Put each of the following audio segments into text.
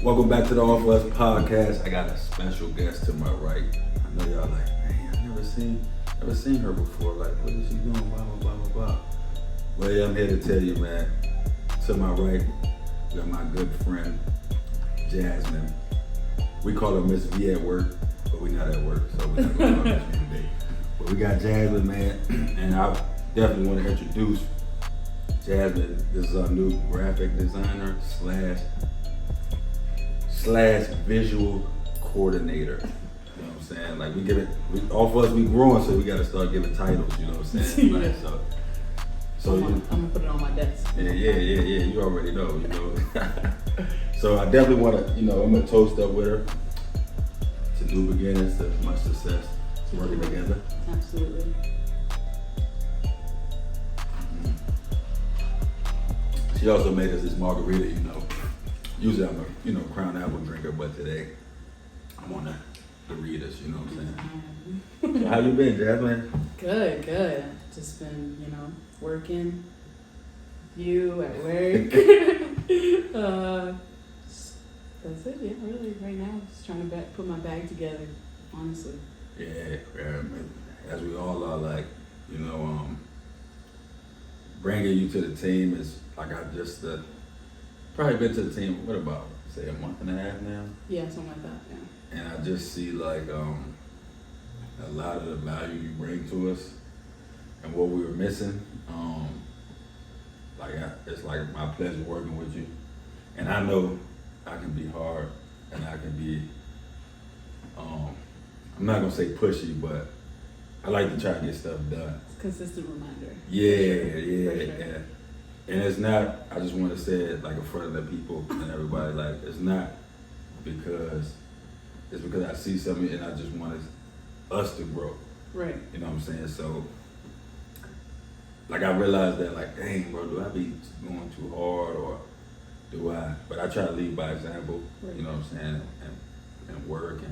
Welcome back to the AFU Podcast. I got a special guest to my right. I know y'all like, man, I've never seen her before. Like, what is she doing? Blah, blah, blah, blah, blah. Well, yeah, I'm here to tell you, man. To my right, we got my good friend, Jasmin. We call her Miss V at work, but we're not at work, so we're not going to call her Miss V today. But we got Jasmin, man, and I definitely want to introduce Jasmin. This is our new graphic designer slash visual coordinator. You know what I'm saying? Like, all of us, we growing, so we got to start giving titles, you know what I'm saying? Yeah. Like, so I'm gonna put it on my desk. Yeah, you already know, you know. So I definitely want to, I'm gonna toast up with her to new beginnings, to much success, working together. Absolutely. She also made us this margarita, Usually I'm a, Crown Apple drinker, but today I'm on the Doritos, you know what I'm saying? So how you been, Jasmin? Good. Just been, working. You at work. That's it, yeah, really, right now. Just trying to put my bag together, honestly. Yeah, as we all are, like, bringing you to the team is, like, I just probably been to the team, what about, say, a month and a half now? Yeah, something like that, yeah. And I just see, like, a lot of the value you bring to us and what we were missing. It's like my pleasure working with you. And I know I can be hard and I can be, I'm not gonna say pushy, but I like to try to get stuff done. It's a consistent reminder. Yeah. Sure. And it's not, I just want to say it like in front of the people and everybody, like, it's not because I see something and I just want us to grow. Right. You know what I'm saying? So, like, I realized that, like, dang, bro, do I be going too hard or do I? But I try to lead by example, right. You know what I'm saying? And work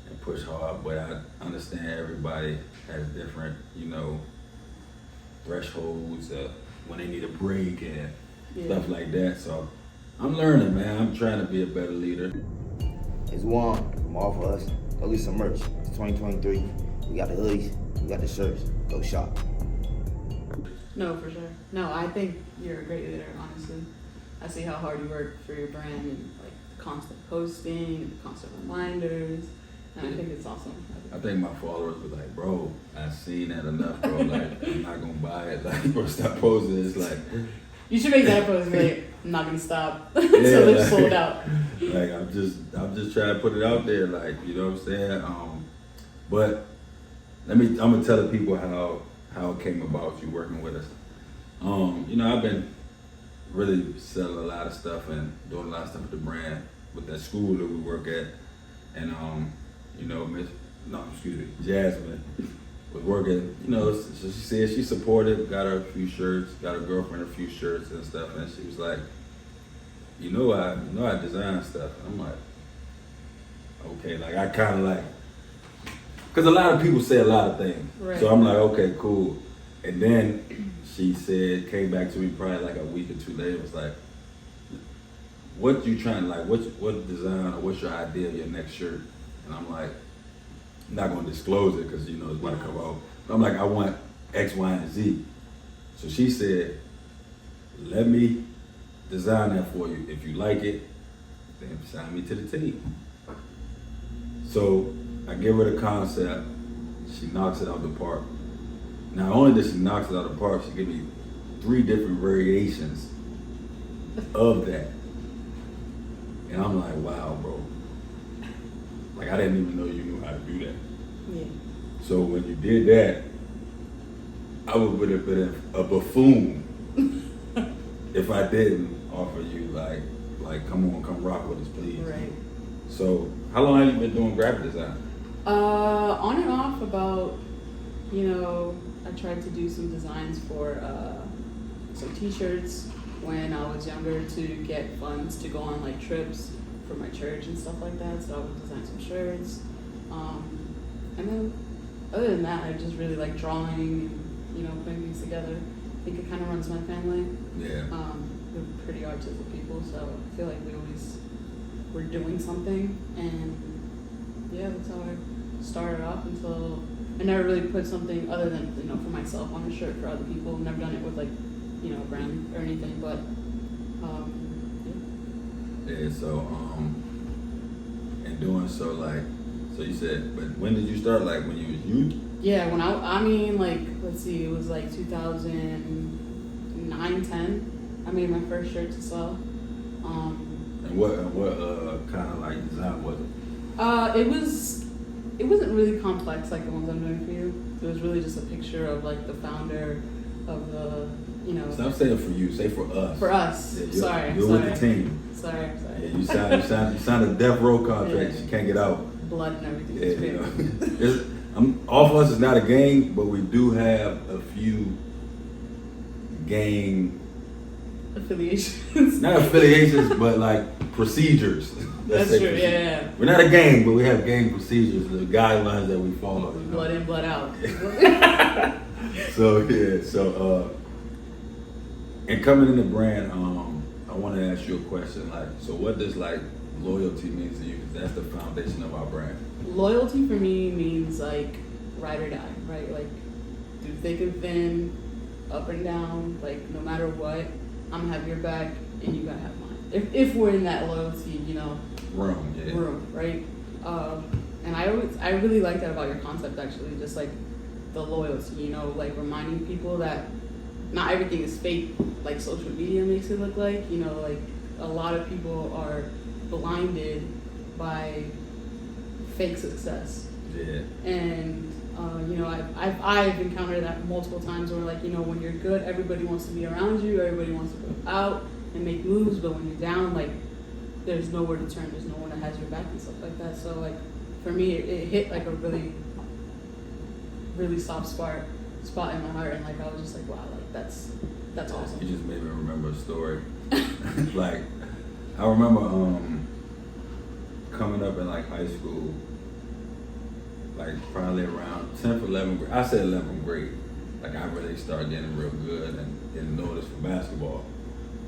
and push hard. But I understand everybody has different, thresholds when they need a break and stuff like that. So I'm learning, man. I'm trying to be a better leader. It's warm from all of us. Go get some merch. It's 2023. We got the hoodies. We got the shirts. Go shop. No, for sure. No, I think you're a great leader, honestly. I see how hard you work for your brand and, like, the constant posting, the constant reminders, and I think it's awesome. I think my followers were like, bro, I've seen that enough, bro. Like, I'm not gonna buy it. Like, bro, stop posting. It's like, you should make that post, like, I'm not gonna stop until they're sold out. Like, I'm just trying to put it out there, like, you know what I'm saying? But I'm gonna tell the people how it came about you working with us. I've been really selling a lot of stuff and doing a lot of stuff with the brand, with that school that we work at. And, Jasmin was working, so she said she supported, got her a few shirts, got her girlfriend a few shirts and stuff. And she was like, I design stuff. And I'm like, okay, like, I kind of like, because a lot of people say a lot of things. Right. So I'm like, okay, cool. And then she came back to me probably like a week or two later, was like, what you trying, like, what design or what's your idea of your next shirt? And I'm like, I'm not going to disclose it because, it's about to come out. But I'm like, I want X, Y, and Z. So she said, let me design that for you. If you like it, then sign me to the team. So I give her the concept. She knocks it out the park. Not only does she knock it out the park, she give me 3 different variations of that. And I'm like, wow, bro. Like, I didn't even know you knew how to do that. Yeah. So when you did that, I would have been a buffoon if I didn't offer you, like, come rock with us, please. Right. So how long have you been doing graphic design? On and off about, I tried to do some designs for some t-shirts when I was younger to get funds to go on, like, trips for my church and stuff like that. So I would design some shirts. And then other than that, I just really like drawing and, putting things together. I think it kind of runs my family. Yeah. We're pretty artistic people, so I feel like we always we're doing something, and yeah, that's how I started off until I never really put something other than, you know, for myself on a shirt for other people. Never done it with like, you know, a brand or anything, but yeah. So in doing so, like, so you said, but when did you start? Like when you was youth? Yeah, when I mean, like, let's see, it was like 2009, 10. I made my first shirt to sell. And what kind of like design was it? It wasn't really complex like the ones I'm doing for you. It was really just a picture of like the founder of the, you know. Stop saying for you, say for us. For us. Yeah, you're with the team. Sorry. Yeah, you signed a death row contract. Yeah. You can't get out. Blood and everything. Yeah, you know. All of us is not a gang, but we do have a few gang affiliations. Not affiliations, but like procedures. That's true. Yeah. We're not a gang, but we have gang procedures, the guidelines that we follow. Blood in, blood out. And coming in the brand, I want to ask you a question. Like, so what does like loyalty mean to you? 'Cause that's the foundation of our brand. Loyalty for me means like ride or die, right? Like through thick and thin, up and down, like no matter what, I'm gonna have your back and you gotta have mine. If we're in that loyalty, you know, room, right? And I really like that about your concept actually, just like the loyalty, you know, like reminding people that not everything is fake, like social media makes it look like, you know, like a lot of people are blinded by fake success. Yeah. And you know, I've encountered that multiple times where like, you know, when you're good, everybody wants to be around you, everybody wants to go out and make moves, but when you're down, like there's nowhere to turn, there's no one that has your back and stuff like that. So like for me, it hit like a really, really soft spot in my heart, and like I was just like, wow, like that's awesome. You just made me remember a story. Like I remember coming up in like high school, like probably around 10th, 11th grade. I said 11th grade. Like I really started getting real good and getting noticed for basketball.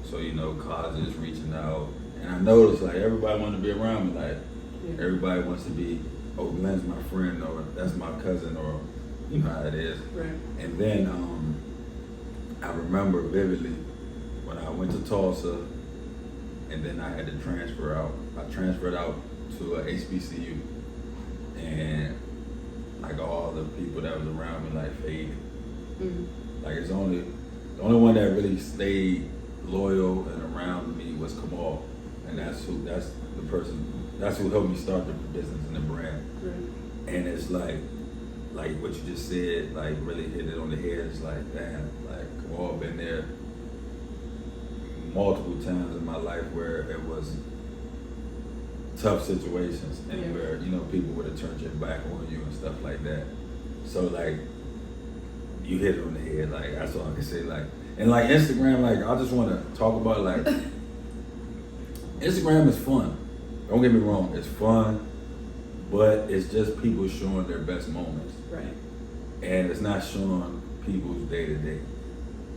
So, you know, colleges reaching out. And I noticed like everybody wanted to be around me. Like everybody wants to be, oh, Glenn's my friend, or that's my cousin, or you know how it is. Right. And then I remember vividly when I went to Tulsa, and then I had to transfer out. I transferred out to HBCU, and like all the people that was around me like faded. Mm-hmm. Like the only one that really stayed loyal and around me was Kamal, and that's who helped me start the business and the brand. Right. And it's like what you just said, like really hit it on the head. It's like, damn, like Kamal been there multiple times in my life where it was tough situations and where, you know, people would have turned their back on you and stuff like that. So like you hit it on the head, like that's all I can say. Like, and like Instagram, like I just want to talk about like Instagram is fun. Don't get me wrong, it's fun, but it's just people showing their best moments. Right. And it's not showing people's day to day.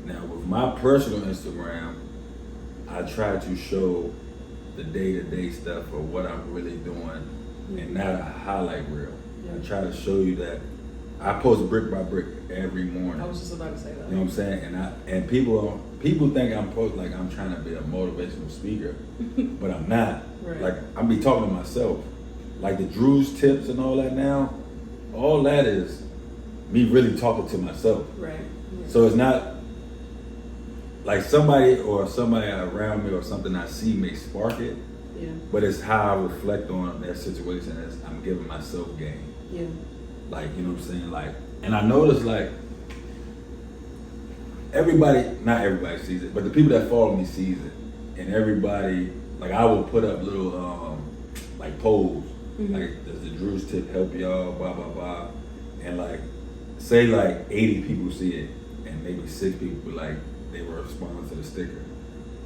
Now with my personal Instagram, I try to show the day-to-day stuff of what I'm really doing and not a highlight reel. I try to show you that I post brick by brick every morning. I was just about to say that. You know what I'm saying? And people think I'm like I'm trying to be a motivational speaker, but I'm not. Right. Like I'm be talking to myself. Like the Drew's tips and all that now, all that is me really talking to myself. Right. Yeah. So it's not like somebody around me or something I see may spark it, but it's how I reflect on that situation as I'm giving myself game. Yeah. Like, you know what I'm saying? Like, and I notice like not everybody sees it, but the people that follow me sees it. And everybody, like I will put up little like polls, like does the Drew's tip help y'all, blah, blah, blah. And like, say like 80 people see it and maybe 6 people like, they were responding to the sticker.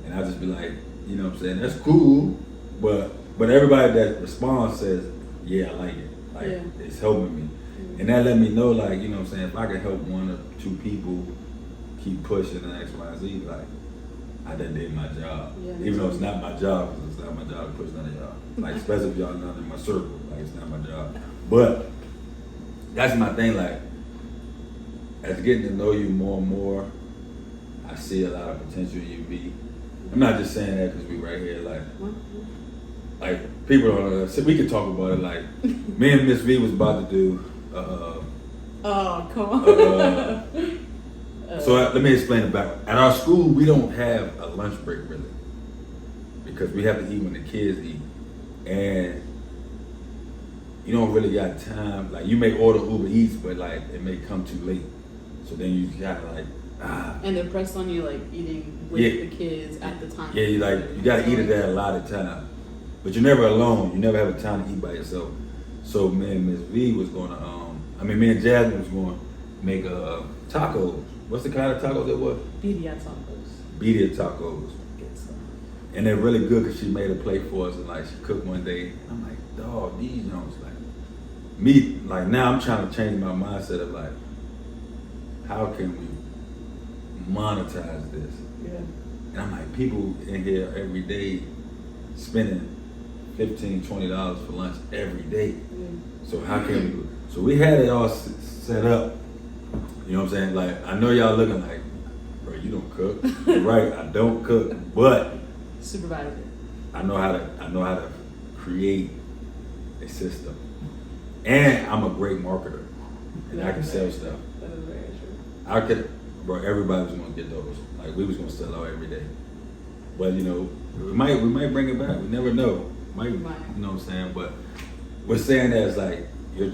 And I just be like, you know what I'm saying, that's cool, but everybody that responds says, yeah, I like it. Like it's helping me. And that let me know, like, you know what I'm saying, if I can help 1 or 2 people keep pushing and X, Y, Z, like I done did my job. Yeah, Even though it's not my job, because it's not my job to push none of y'all. Like, especially if y'all not in my circle. Like, it's not my job. But that's my thing. Like, as getting to know you more and more, I see a lot of potential in you, B. I'm not just saying that because we right here. Like people don't. So we could talk about it. Like, me and Miss V was about to do. Oh, come on. So let me explain it back. At our school, we don't have a lunch break really, because we have to eat when the kids eat, and you don't really got time. Like, you may order Uber Eats, but like it may come too late, so then you gotta like And they're pressed on you like eating with the kids at the time. Yeah, you gotta eat it at a lot of time, but you're never alone. You never have a time to eat by yourself. So me and Miss V was gonna, me and Jasmin was gonna make tacos. What's the kind of tacos it was? Birria tacos. Birria tacos. Good stuff. And they're really good because she made a plate for us, and like she cooked one day. And I'm like, dog, these joints like me. Like, now I'm trying to change my mindset of like, how can we monetize this? Yeah. And I'm like, people in here every day spending $15, $20 for lunch every day. Yeah. So how can we? So we had it all set up. You know what I'm saying? Like, I know y'all looking like, bro, you don't cook. You're right, I don't cook, but Supervisor. I know how to create a system, and I'm a great marketer, and I can sell stuff. That is very true. I could, bro. Everybody was gonna get those. Like, we was gonna sell out every day. But you know, we might bring it back. We never know. You know what I'm saying? But we're saying that it's like you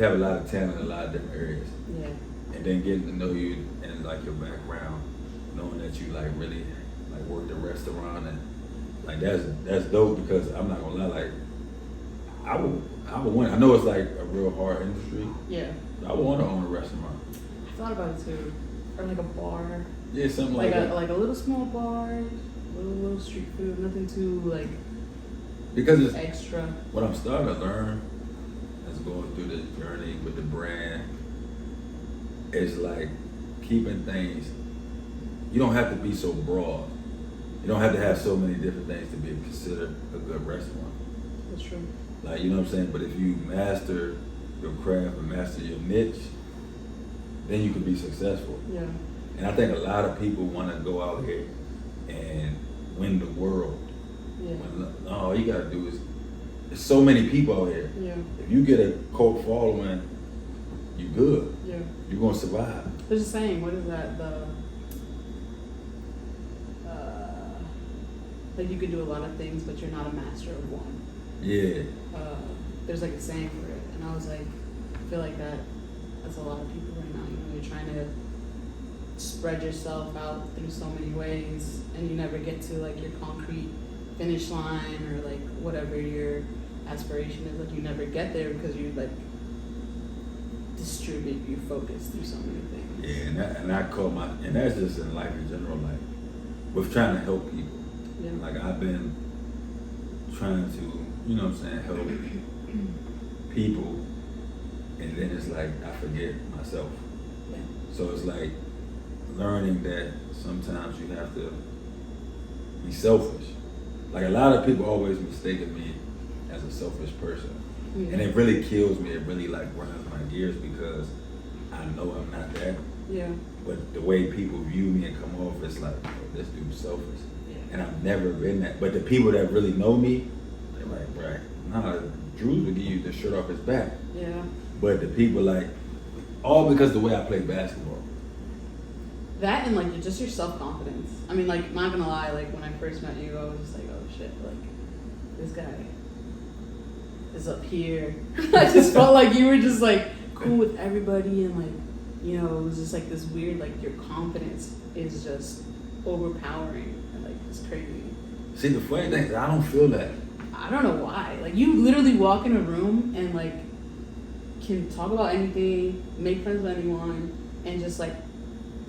have a lot of talent in a lot of different areas. Yeah. And then getting to know you and like your background, knowing that you like really like worked a restaurant, and like that's dope, because I'm not gonna lie, like I would want. I know it's like a real hard industry. Yeah. But I would want to own a restaurant. I thought about it too, or like a bar. Yeah, something like that. Like a little small bar, little street food, nothing too like. Because it's extra. What I'm starting to learn as going through this journey with the brand is like keeping things. You don't have to be so broad. You don't have to have so many different things to be considered a good restaurant. That's true. Like, you know what I'm saying? But if you master your craft and master your niche, then you can be successful. Yeah. And I think a lot of people want to go out here and win the world. Yeah. When all you gotta do is, there's so many people out here. Yeah. If you get a cult following, you good. Yeah. You're gonna survive. There's a saying. What is that? Like, you can do a lot of things, but you're not a master of one. Yeah. There's like a saying for it, and I was like, I feel like that's a lot of people right now. You know, you're trying to spread yourself out through so many ways, and you never get to like your concrete finish line, or like whatever your aspiration is. Like, you never get there because you like distribute your focus through so many things. Yeah, and that's just in life in general. Like, with trying to help people. Yeah. Like, I've been trying to, you know what I'm saying, help people, and then it's like I forget myself. Yeah. So it's like learning that sometimes you have to be selfish. Like, a lot of people always mistaken me as a selfish person. Yeah. And it really kills me. It really like grinds my gears, because I know I'm not that. Yeah. But the way people view me and come off, it's like, oh, this dude's selfish. Yeah. And I've never been that. But the people that really know me, they're like, right, nah, Drews would give you the shirt off his back. Yeah. But the people like, all because the way I play basketball. That, and like just your self-confidence. I mean, like, not gonna lie, like when I first met you, I was just like, oh shit, like this guy is up here. I just felt like you were just like cool with everybody, and like, you know, it was just like this weird, like your confidence is just overpowering, and like it's crazy. See, the funny thing is I don't feel that. I don't know why. Like, you literally walk in a room and like can talk about anything, make friends with anyone, and just like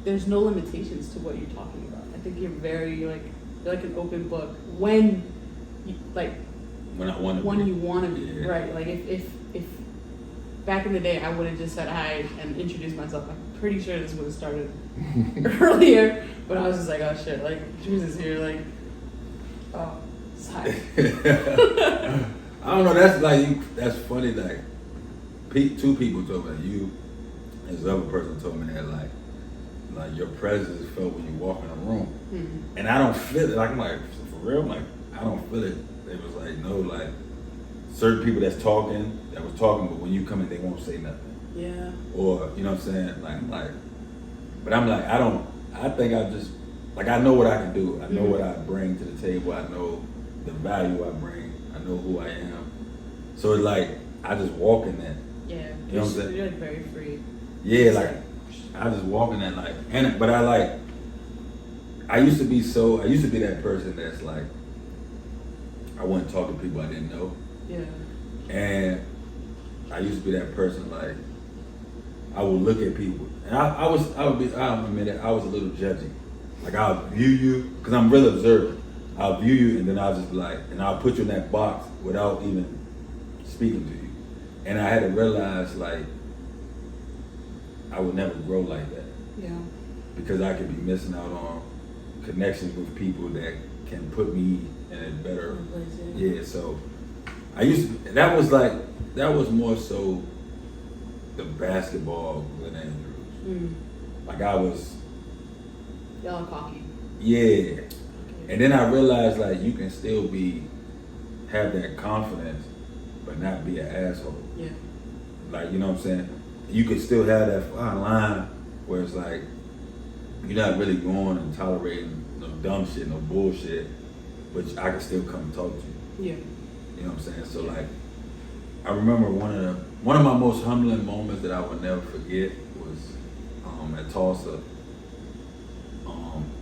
there's no limitations to what you're talking about. I think you're very like, you're like an open book when you, like When I want to when be. you want to be. Yeah. Right. Like if back in the day, I would have just said hi and introduced myself. I'm pretty sure this would have started earlier, but I was just like, oh shit, like, Drews is here, like, oh, it's hi. I don't know, that's funny, like, two people told me that, you and this other person told me that, like your presence is felt when you walk in a room. Mm-hmm. And I don't feel it, like, I'm like, for real? I'm like, I don't feel it. It was like, no, like, certain people that was talking, but when you come in, they won't say nothing. Yeah. Or, you know what I'm saying? But I'm like, I think I just, like, I know what I can do. I know what I bring to the table. I know the value I bring. I know who I am. So it's like, I just walk in that. Yeah. You know what I'm saying? You're like very free. Yeah, like, I just walk in that, like, but I used to be that person that's like, I wouldn't talk to people I didn't know. Yeah. And I used to be that person, like, I would look at people, and I'll admit it, I was a little judgy. Like, I'll view you, because I'm really observant. I'll view you, and then I'll just be like, and I'll put you in that box without even speaking to you. And I had to realize, like, I would never grow like that. Yeah. Because I could be missing out on connections with people that can put me in a better, yeah, so that was more so the basketball Glenn Andrews. Like, I was, y'all cocky. yeah. Okay. And then I realized, like, you can still have that confidence, but not be an asshole. Yeah. Like, you know what I'm saying? You could still have that fine line where it's like, you're not really going and tolerating no dumb shit, no bullshit, but I can still come and talk to you. Yeah. You know what I'm saying? So, like, I remember one of my most humbling moments that I would never forget was at Tulsa.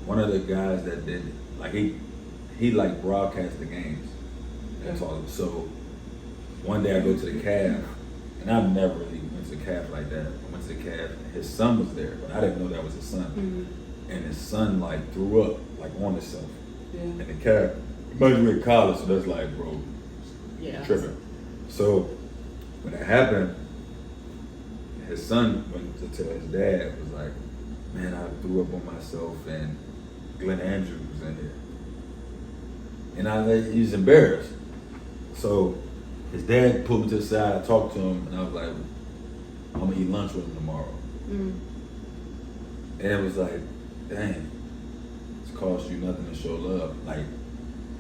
One of the guys that did, like, he like broadcast the games at Tulsa. So one day I go to the calf, and I've never really went to the calf like that. I went to the calf, and his son was there, but I didn't know that was his son. Mm-hmm. And his son, like, threw up, like, on himself. Yeah. And the calf, but we in college, so that's like, bro, Yeah. tripping. So when it happened, his son went to tell his dad, was like, man, I threw up on myself, and Glenn Andrews was in here. And he was embarrassed. So his dad pulled me to the side, I talked to him, and I was like, I'm gonna eat lunch with him tomorrow. Mm. And it was like, dang, it's cost you nothing to show love. Like,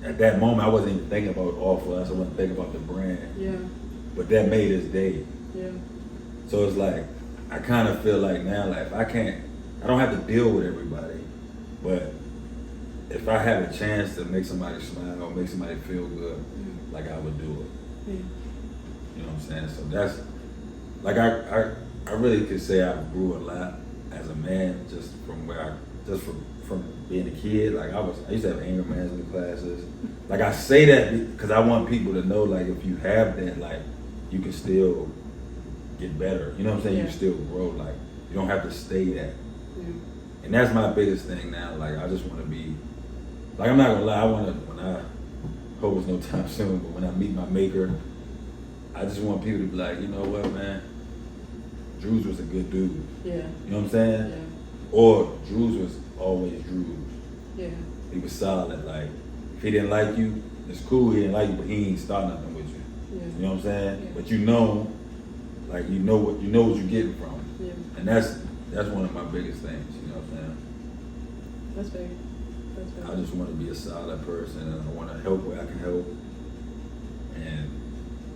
at that moment, I wasn't even thinking about Awful Us, I wasn't thinking about the brand. Yeah. But that made his day. Yeah. So it's like, I kind of feel like now, like, I don't have to deal with everybody, but if I have a chance to make somebody smile or make somebody feel good, like, I would do it. Yeah. You know what I'm saying? So that's, like, I really could say I grew a lot as a man just from from being a kid. Like, I used to have anger management classes. Like, I say that because I want people to know, like, if you have that, like, you can still get better. You know what I'm saying? Yeah. You can still grow. Like, you don't have to stay that. Yeah. And that's my biggest thing now. Like, I just want to be, like, I'm not gonna lie, when I hope it's no time soon, but when I meet my maker, I just want people to be like, you know what, man, Drews was a good dude. Yeah. You know what I'm saying? Yeah. Or Drews was always Drews. Yeah. He was solid. Like, if he didn't like you, it's cool, he didn't like you, but he ain't start nothing with you. Yeah. You know what I'm saying? Yeah. But you know what you're getting from him. Yeah. And that's one of my biggest things, you know what I'm saying? That's big. That's big. I just want to be a solid person, and I want to help where I can help and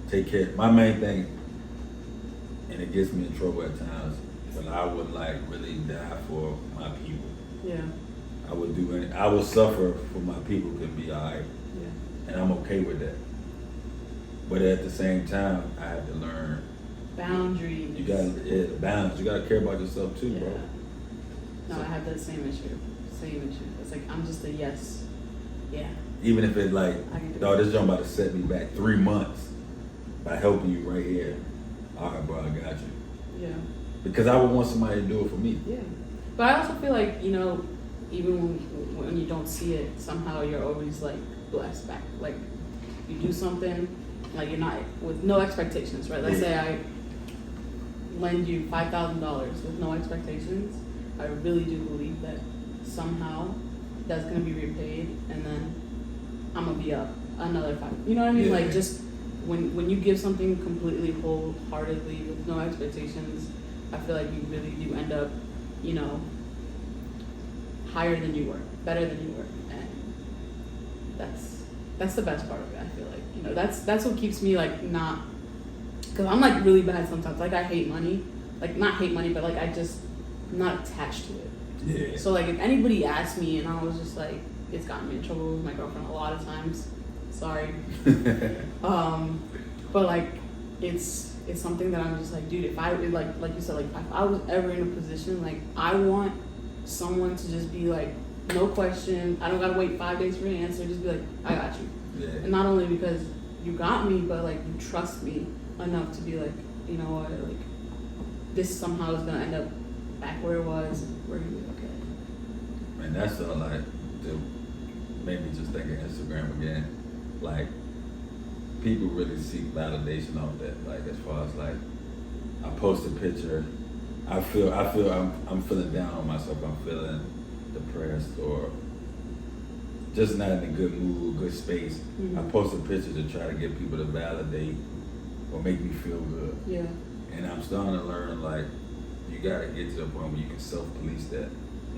take care. My main thing, and it gets me in trouble at times, but I would, like, really die for my people. Yeah. I would suffer for my people to be all right, Yeah. and I'm okay with that. But at the same time, I have to learn. Boundaries. You gotta balance. You gotta care about yourself too, Yeah. bro. No, I have that same issue. It's like, I'm just a yes. Yeah. Even if it's like, I can do dog, it. this joint about to set me back 3 months by helping you right here. All right, bro, I got you. Yeah. Because I would want somebody to do it for me. Yeah. But I also feel like, you know, even when you don't see it, somehow you're always, like, blessed back. Like, you do something, like, you're not, with no expectations, right? Let's say lend you $5,000 with no expectations, I really do believe that somehow that's gonna be repaid, and then I'm gonna be up another $5. You know what I mean? Yeah. Like, just when you give something completely wholeheartedly with no expectations, I feel like you really do end up, you know, higher than you were, better than you were, and that's the best part of it. I feel like, you know, that's what keeps me like not, because I'm like really bad sometimes. Like, I hate money, like not hate money, but like I'm not attached to it. Yeah. So like if anybody asked me and I was just like, it's gotten me in trouble with my girlfriend a lot of times. Sorry. But like it's something that I'm just like, dude, if I like you said, like if I was ever in a position, like I want someone to just be like, no question, I don't gotta wait 5 days for an answer, just be like, I got you. Yeah. And not only because you got me, but like you trust me enough to be like, you know what, like this somehow is gonna end up back where it was, we're gonna be okay. Man, that's like the made me just think of Instagram again. Like, people really seek validation off that. Like, as far as like, I post a picture, I feel I'm feeling down on myself. I'm feeling depressed or just not in a good mood, good space. Mm-hmm. I post a picture to try to get people to validate or make me feel good. Yeah. And I'm starting to learn, like, you gotta get to the point where you can self-police that.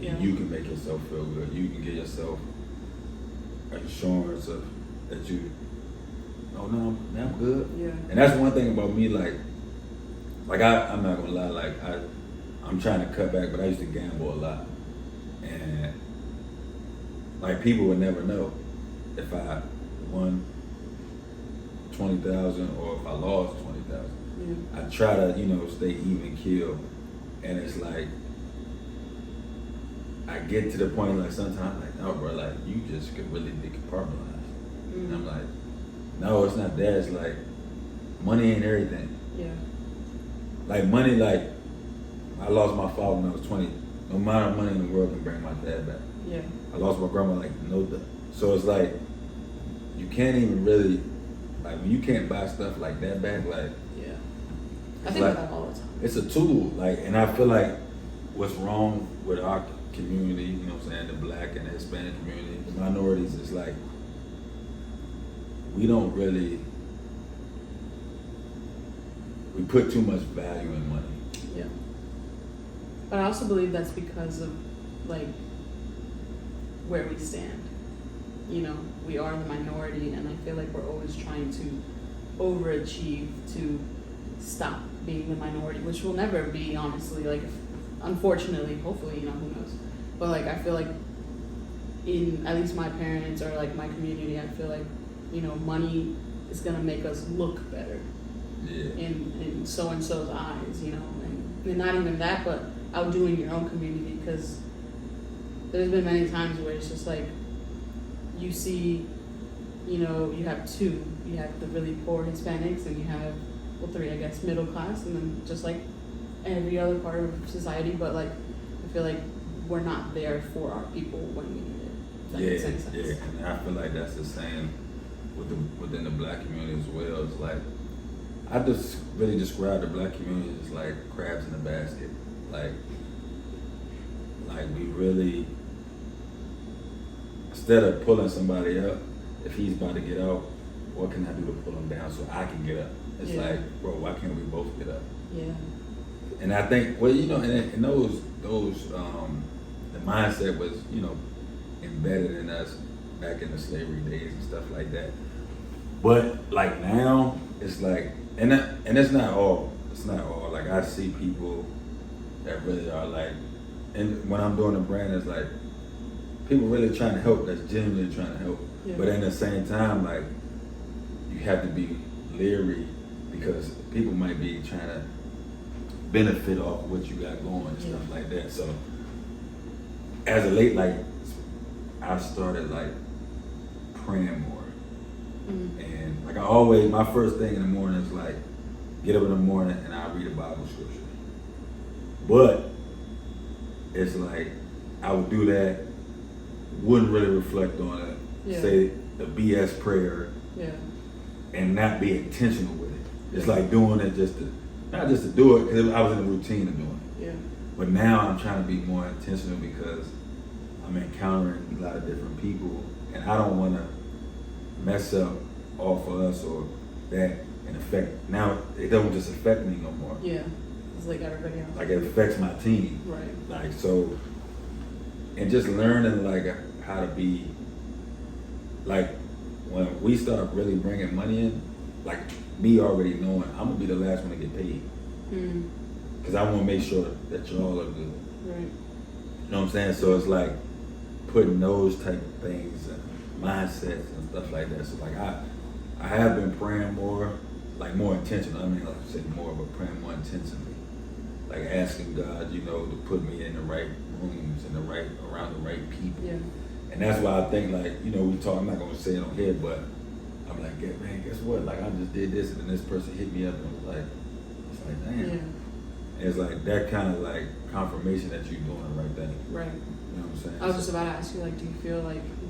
Yeah. And you can make yourself feel good. You can get yourself assurance of that you, oh no, I'm good. Yeah. And that's one thing about me, like I'm not gonna lie, like I'm trying to cut back, but I used to gamble a lot. And like people would never know if I won 20,000 or if I lost 20,000. Yeah. I try to, you know, stay even keel. And it's like, I get to the point like sometimes like, no bro, like you just could really decompartmentalize. And I'm like, no, it's not that. It's like, money ain't everything. Yeah. Like money, like I lost my father when I was 20. No amount of money in the world can bring my dad back. Yeah. I lost my grandma, like no doubt. So it's like, you can't even really, like when you can't buy stuff like that back, like. Yeah. I it's think like, about that all the time. It's a tool, like, and I feel like what's wrong with our community, you know what I'm saying, the black and the Hispanic community, the minorities, is like, we don't really, we put too much value in money. Yeah. But I also believe that's because of like where we stand. You know, we are the minority, and I feel like we're always trying to overachieve to stop being the minority, which will never be, honestly. Like, unfortunately, hopefully, you know, who knows. But like, I feel like in at least my parents or like my community, I feel like, you know, money is gonna make us look better. Yeah. In so and so's eyes, you know, and not even that, but outdoing your own community, because there's been many times where it's just like you see, you know, you have two. You have the really poor Hispanics, and you have, well, three, I guess, middle class, and then just like every other part of society. But like, I feel like we're not there for our people when we need it. That makes any sense. Yeah, and I feel like that's the same within the black community as well. It's like, I just really describe the black community as like crabs in a basket. Like we really, instead of pulling somebody up, if he's about to get out, what can I do to pull him down so I can get up? It's like, bro, why can't we both get up? Yeah. And I think, well, you know, and those the mindset was, you know, embedded in us back in the slavery days and stuff like that. But like now, it's like, and it's not all. It's not all. Like, I see people that really are like, and when I'm doing the brand, it's like people really trying to help. That's genuinely trying to help. Yeah. But at the same time, like, you have to be leery because people might be trying to benefit off what you got going and stuff like that. So as of late, like, I started like praying more. Mm-hmm. And like I always, my first thing in the morning is like, get up in the morning and I read a Bible scripture. But it's like, I would do that, wouldn't really reflect on it, say the BS prayer, and not be intentional with it. It's like doing it just to not just to do it, because I was in the routine of doing it. Yeah. But now I'm trying to be more intentional because I'm encountering a lot of different people, and I don't want to mess up all for us or that and affect. Now it don't just affect me no more. Yeah. It's like everybody else. Like it affects my team. Right. Like so, and just learning like how to be. Like when we start really bringing money in, like me already knowing I'm gonna be the last one to get paid. Because I want to make sure that y'all are good. Right. You know what I'm saying? So it's like putting those type of things and mindsets and stuff like that. So like I have been praying more, like more intentional. I mean, like I say more, but praying more intentionally. Like asking God, you know, to put me in the right rooms and around the right people. Yeah. And that's why I think like, you know, we talk, I'm not gonna say it on here, but I'm like, yeah, man, guess what? Like I just did this and then this person hit me up and was like, it's like, damn. Yeah. And it's like that kind of like confirmation that you're doing the right thing. Right. You know what I'm saying? I was just about to ask you, like, do you feel like the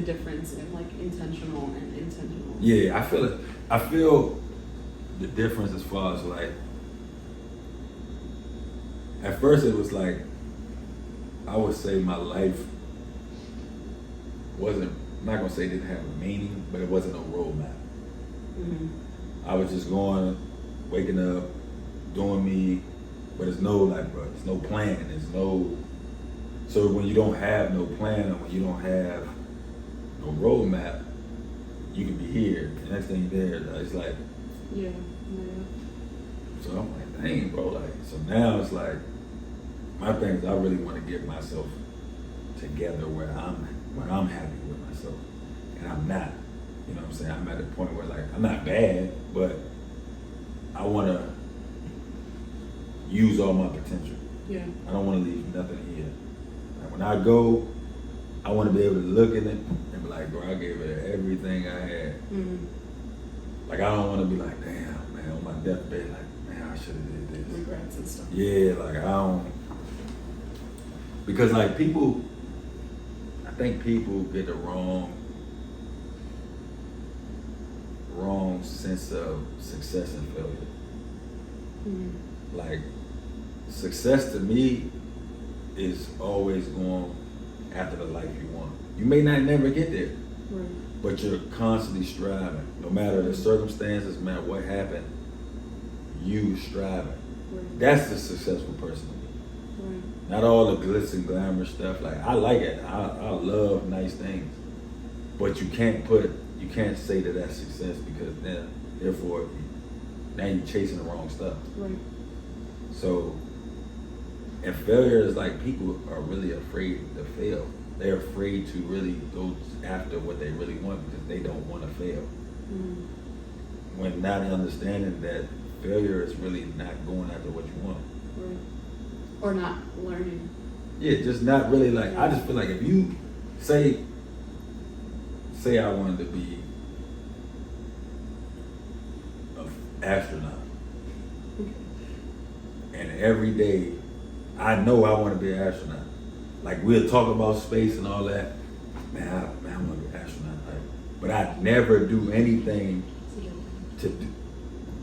difference in like intentional and intentional? Yeah, I feel it. I feel the difference as far as like, at first it was like, I would say my life wasn't, I'm not gonna say it didn't have a meaning, but it wasn't a roadmap. I was just going, waking up, doing me, but there's no like, bro, there's no plan, there's no, so when you don't have no plan or when you don't have no roadmap, you can be here, the next thing you're there, it's like, Yeah. so I'm like, dang, bro, like, so now it's like, my thing is I really want to get myself together where I'm happy with myself, and I'm not, you know what I'm saying? I'm at a point where like, I'm not bad, but I want to use all my potential. Yeah. I don't want to leave nothing here. Like when I go, I want to be able to look at it and be like, bro, I gave it everything I had. Like I don't want to be like, damn, man, on my deathbed, like, man, I should have did this. Regrets and stuff. Yeah, like I don't, because like people, I think people get the wrong sense of success and failure. Like success to me is always going after the life you want. You may not never get there, but you're constantly striving. No matter the circumstances, no matter what happened, you striving. That's the successful person to me. Not all the glitz and glamour stuff. Like I like it. I love nice things, but you can't say that that's success because then, therefore, now you're chasing the wrong stuff. Right. So, and failure is like people are really afraid to fail. They're afraid to really go after what they really want because they don't want to fail. When not understanding that failure is really not going after what you want. Right. Or not learning. Yeah, just not really like, I just feel like if you say I wanted to be an astronaut, and every day I know I want to be an astronaut. Like we'll talk about space and all that. Man, I want to be an astronaut. Like, but I never do anything to do.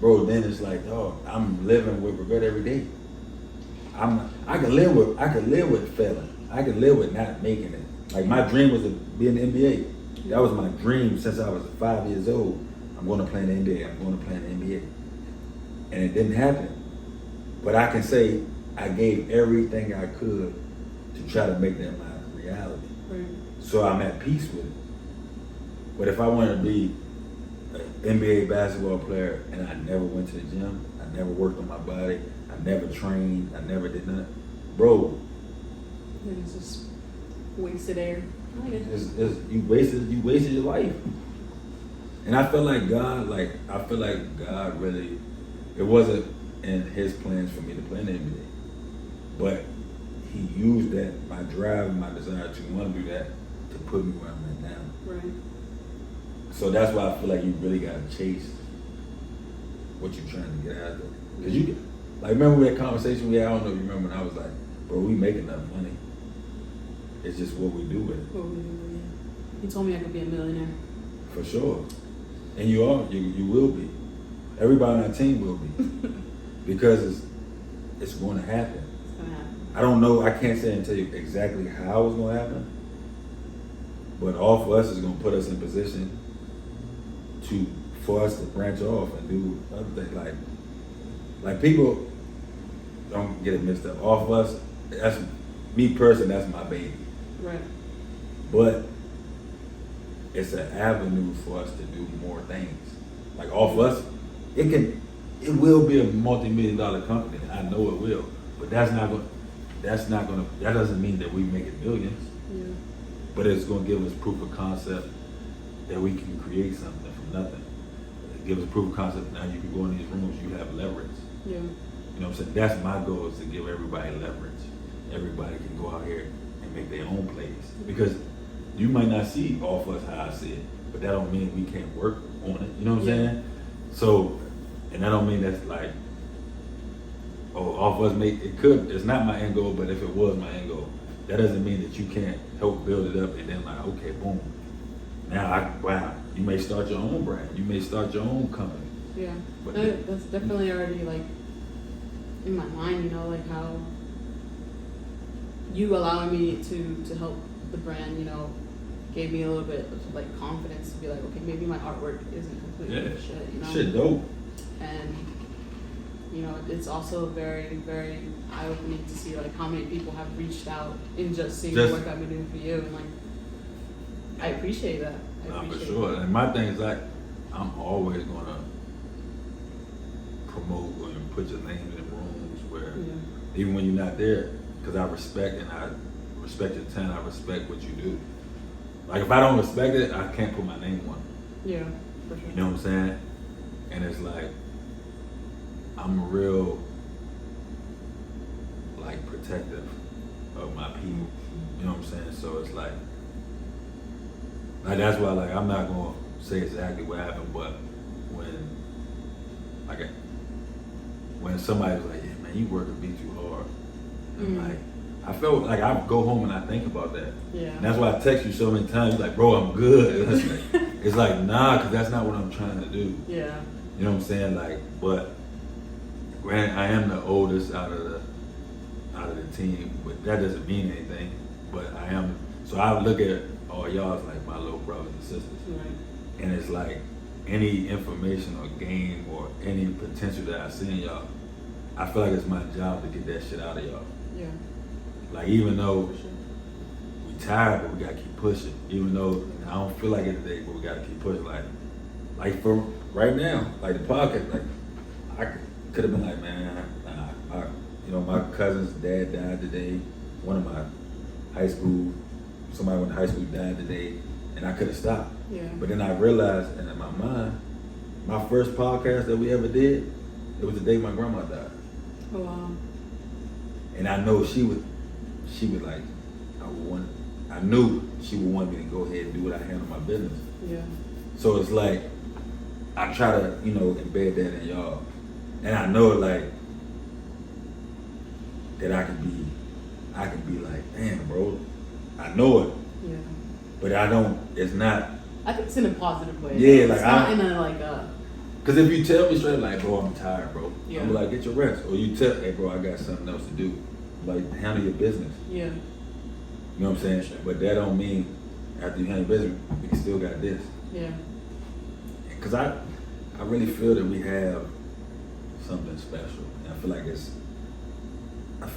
Bro, then it's like, oh, I'm living with regret every day. I can live with failing. I can live with not making it. Like my dream was to be in the NBA. That was my dream since I was 5 years old. I'm going to play in the NBA. I'm going to play in the NBA. And it didn't happen. But I can say I gave everything I could to try to make that my reality. Right. So I'm at peace with it. But if I wanted to be an NBA basketball player and I never went to the gym, I never worked on my body, I never trained, I never did nothing, bro. Then it's just wasted air. You wasted your life. And I feel like God really, it wasn't in his plans for me to play in the NBA. But he used that, my drive and my desire to want to do that, to put me where I'm at now. Right. So that's why I feel like you really gotta chase what you're trying to get out there. Cause you, like, remember that conversation we had? I don't know if you remember when I was like, bro, we make enough money. It's just what we do with it. What we do, yeah. He told me I could be a millionaire. For sure. And you are, you will be. Everybody on our team will be. Because it's going to happen. It's gonna happen. I don't know, I can't say and tell you exactly how it's going to happen. But all for us is going to put us in position for us to branch off and do other things. Like people don't get it mixed up. All of us, that's me personally, that's my baby. Right. But it's an avenue for us to do more things. Like all of us, it will be a multi-million-dollar company. I know it will. But that doesn't mean that we make it millions. Yeah. But it's gonna give us proof of concept that we can create something from nothing. It gives us proof of concept now you can go in these rooms, you have leverage. Yeah. You know what I'm saying? That's my goal, is to give everybody leverage. Everybody can go out here and make their own plays. Because you might not see all of us how I see it, but that don't mean we can't work on it. You know what I'm saying? So, and that don't mean that's like, all of us it's not my end goal, but if it was my end goal, that doesn't mean that you can't help build it up and then like, okay, boom. Now, you may start your own brand. You may start your own company. Yeah. But That's definitely already like in my mind, like how you allowing me to help the brand, gave me a little bit of like confidence to be like, okay, maybe my artwork isn't completely shit, Shit dope. And it's also very, very eye-opening to see like how many people have reached out in just seeing the work I've been doing for you, and like I appreciate that. For sure. And my thing is like, I'm always gonna promote and put your name in rooms where even when you're not there, because I respect your talent, I respect what you do. Like if I don't respect it, I can't put my name on it. Yeah, for sure. You know what I'm saying? And it's like, I'm real like protective of my people. You know what I'm saying? So it's like that's why like I'm not gonna say exactly what happened, but when somebody was like, yeah man, you working be too hard. And like I felt like I go home and I think about that. Yeah. And that's why I text you so many times, like, bro, I'm good. It's like, nah, because that's not what I'm trying to do. Yeah. You know what I'm saying? Like, but granted, I am the oldest out of the team, but that doesn't mean anything. But I am, so I look at all y'all as like my little brothers and sisters. Right. And it's like any information or game or any potential that I see in y'all, I feel like it's my job to get that shit out of y'all. Yeah. Like even though we tired, but we gotta keep pushing. Even though I don't feel like it today, but we gotta keep pushing. Like for right now, like the podcast, like I could have been like, man, my cousin's dad died today. One of my somebody went to high school died today, and I could have stopped. Yeah. But then I realized, and in my mind, my first podcast that we ever did, it was the day my grandma died. Oh wow. And I know she would like, I knew she would want me to go ahead and do what I handle my business. Yeah. So it's like, I try to, embed that in y'all. And I know like, that I can be like, damn bro, I know it. Yeah. But it's not. I think it's in a positive way. Yeah, it's not in a like a. Cause if you tell me straight like, bro, I'm tired, bro. Yeah. I'm like, get your rest. Or you tell, hey bro, I got something else to do. Like, handle your business. Yeah. You know what I'm saying? Sure. But that don't mean after you handle your business, we still got this. Yeah. Cause I really feel that we have something special. And I feel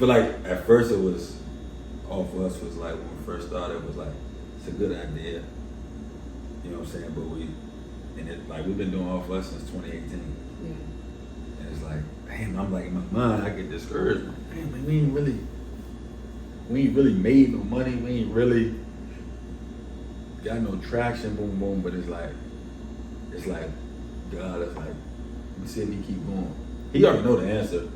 like at first it was, all for us was like, when we first started, it was like, it's a good idea. You know what I'm saying? But we've been doing all for us since 2018. Yeah. And it's like, damn, I'm like, in my mind, I get discouraged. Damn, man, we ain't really made no money. We ain't really got no traction, boom, boom. But it's like, God, it's like, let me see if he keep going. He already know the answer,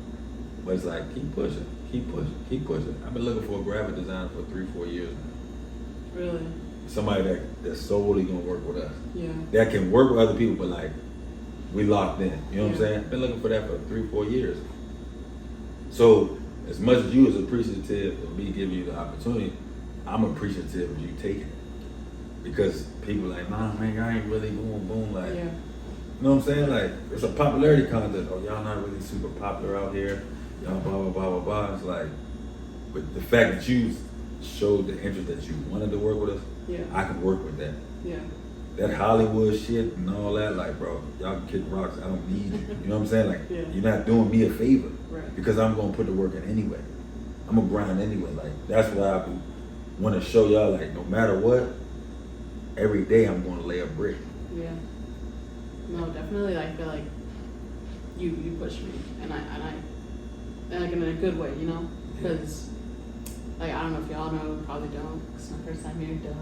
but it's like, keep pushing. I've been looking for a graphic designer for 3-4 years now. Really? Somebody that's solely gonna work with us. Yeah. That can work with other people, but like, we locked in. You know what I'm saying? Been looking for that for 3-4 years. So, as much as you was appreciative of me giving you the opportunity, I'm appreciative of you taking it. Because people like, nah, man, I ain't really boom, boom. Like, You know what I'm saying? Like, it's a popularity contest. Oh, y'all not really super popular out here. Y'all blah, blah, blah, blah, blah. It's like, but the fact that you showed the interest that you wanted to work with us, I can work with that. Yeah. That Hollywood shit and all that, like, bro, y'all can kick rocks. I don't need you. You know what I'm saying? Like, you're not doing me a favor. Right. Because I'm going to put the work in anyway. I'm going to grind anyway. Like, that's what I want to show y'all. Like, no matter what, every day I'm going to lay a brick. Yeah. No, definitely. I feel like you push me, and like in a good way, you know, because like I don't know if y'all know, probably don't. It's my first time here, duh.